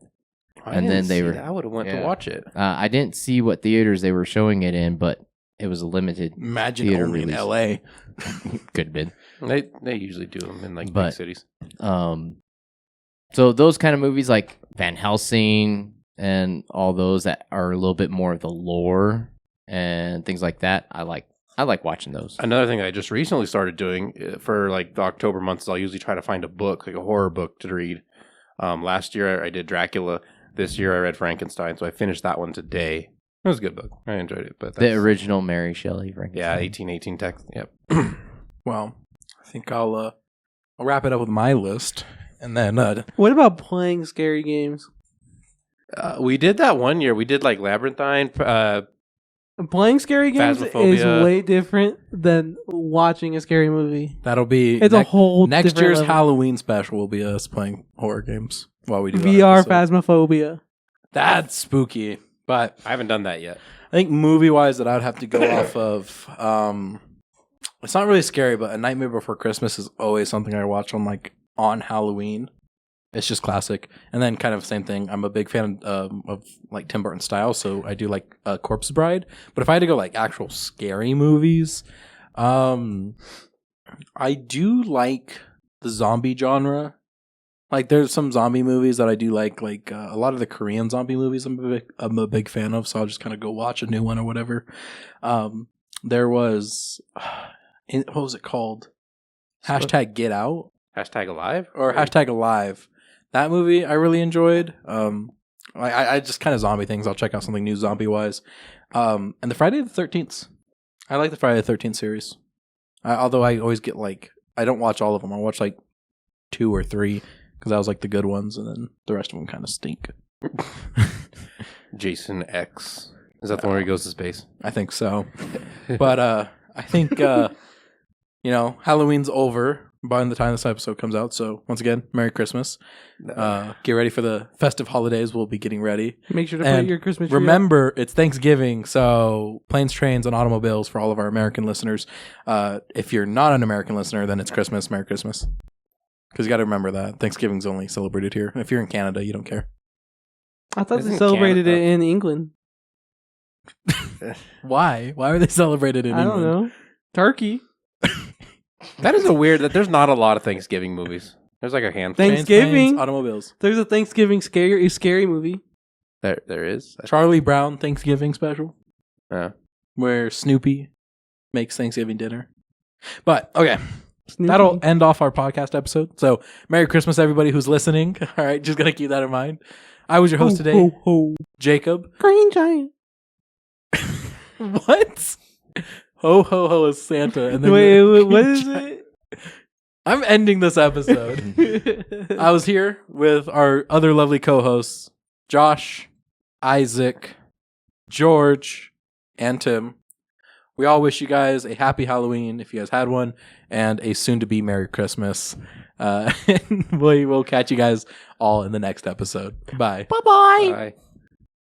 I and didn't then they see were- that. I would have went to yeah. watch it. I didn't see what theaters they were showing it in, but it was a limited. Imagine theater only release. in L.A. Could have been. They usually do them in like But- big cities. So those kind of movies like Van Helsing and all those that are a little bit more of the lore and things like that, I like watching those. Another thing I just recently started doing for like the October months, I'll usually try to find a book, like a horror book to read. Last year I did Dracula. This year I read Frankenstein, so I finished that one today. It was a good book. I enjoyed it. But The original Mary Shelley Frankenstein. yeah, 1818 text. Yep. Well, I think I'll wrap it up with my list, and then What about playing scary games? We did that one year. We did like Labyrinthine. Playing scary games is Phasmophobia. way different than watching a scary movie. that'll be It's a whole next different year's level. Halloween special will be us playing horror games while we do VR our episode. Phasmophobia. That's spooky, but I haven't done that yet. I think movie-wise that I'd have to go off of. It's not really scary, but A Nightmare Before Christmas is always something I watch on Halloween. It's just classic. And then kind of same thing. I'm a big fan of like Tim Burton style, so I do like Corpse Bride. But if I had to go like actual scary movies, I do like the zombie genre. Like there's some zombie movies that I do like a lot of the Korean zombie movies I'm a big fan of, so I'll just kind of go watch a new one or whatever. There was what was it called? Hashtag Get Out Hashtag alive or hashtag Alive. That movie I really enjoyed. I just kind of zombie things. I'll check out something new zombie wise. And the Friday the 13th. I like the Friday the 13th series. Although I always get I don't watch all of them. I watch 2 or 3 because that was the good ones, and then the rest of them kind of stink. Jason X. Is that the one where he goes to space? I think so. But I think Halloween's over. by the time this episode comes out. So once again, Merry Christmas. Get ready for the festive holidays. We'll be getting ready. Make sure to And put your Christmas tree up. remember, it's Thanksgiving, so planes, trains, and automobiles for all of our American listeners. If you're not an American listener, then it's Christmas. Merry Christmas. Because you got to remember that Thanksgiving's only celebrated here. If you're in Canada, you don't care. I thought Isn't they celebrated Canada- it in England. Why? Why are they celebrated in I England? don't know. Turkey. That is a weird that there's not a lot of Thanksgiving movies. There's like a handful. Thanks- Thanksgiving. Planes, automobiles. There's a Thanksgiving scary movie. There is. Charlie Brown Thanksgiving special Yeah. where Snoopy makes Thanksgiving dinner. But okay, Snoopy. that'll end off our podcast episode. So Merry Christmas, everybody who's listening. All right, just gonna keep that in mind. I was your host today, Ho, ho. Jacob. Green Giant. What? Ho ho ho is Santa, and then Wait, you're- what is it? I'm ending this episode. I was here with our other lovely co-hosts, Josh, Isaac, George, and Tim. We all wish you guys a happy Halloween if you guys had one, and a soon-to-be Merry Christmas. We will catch you guys all in the next episode. Bye. Bye-bye. Bye.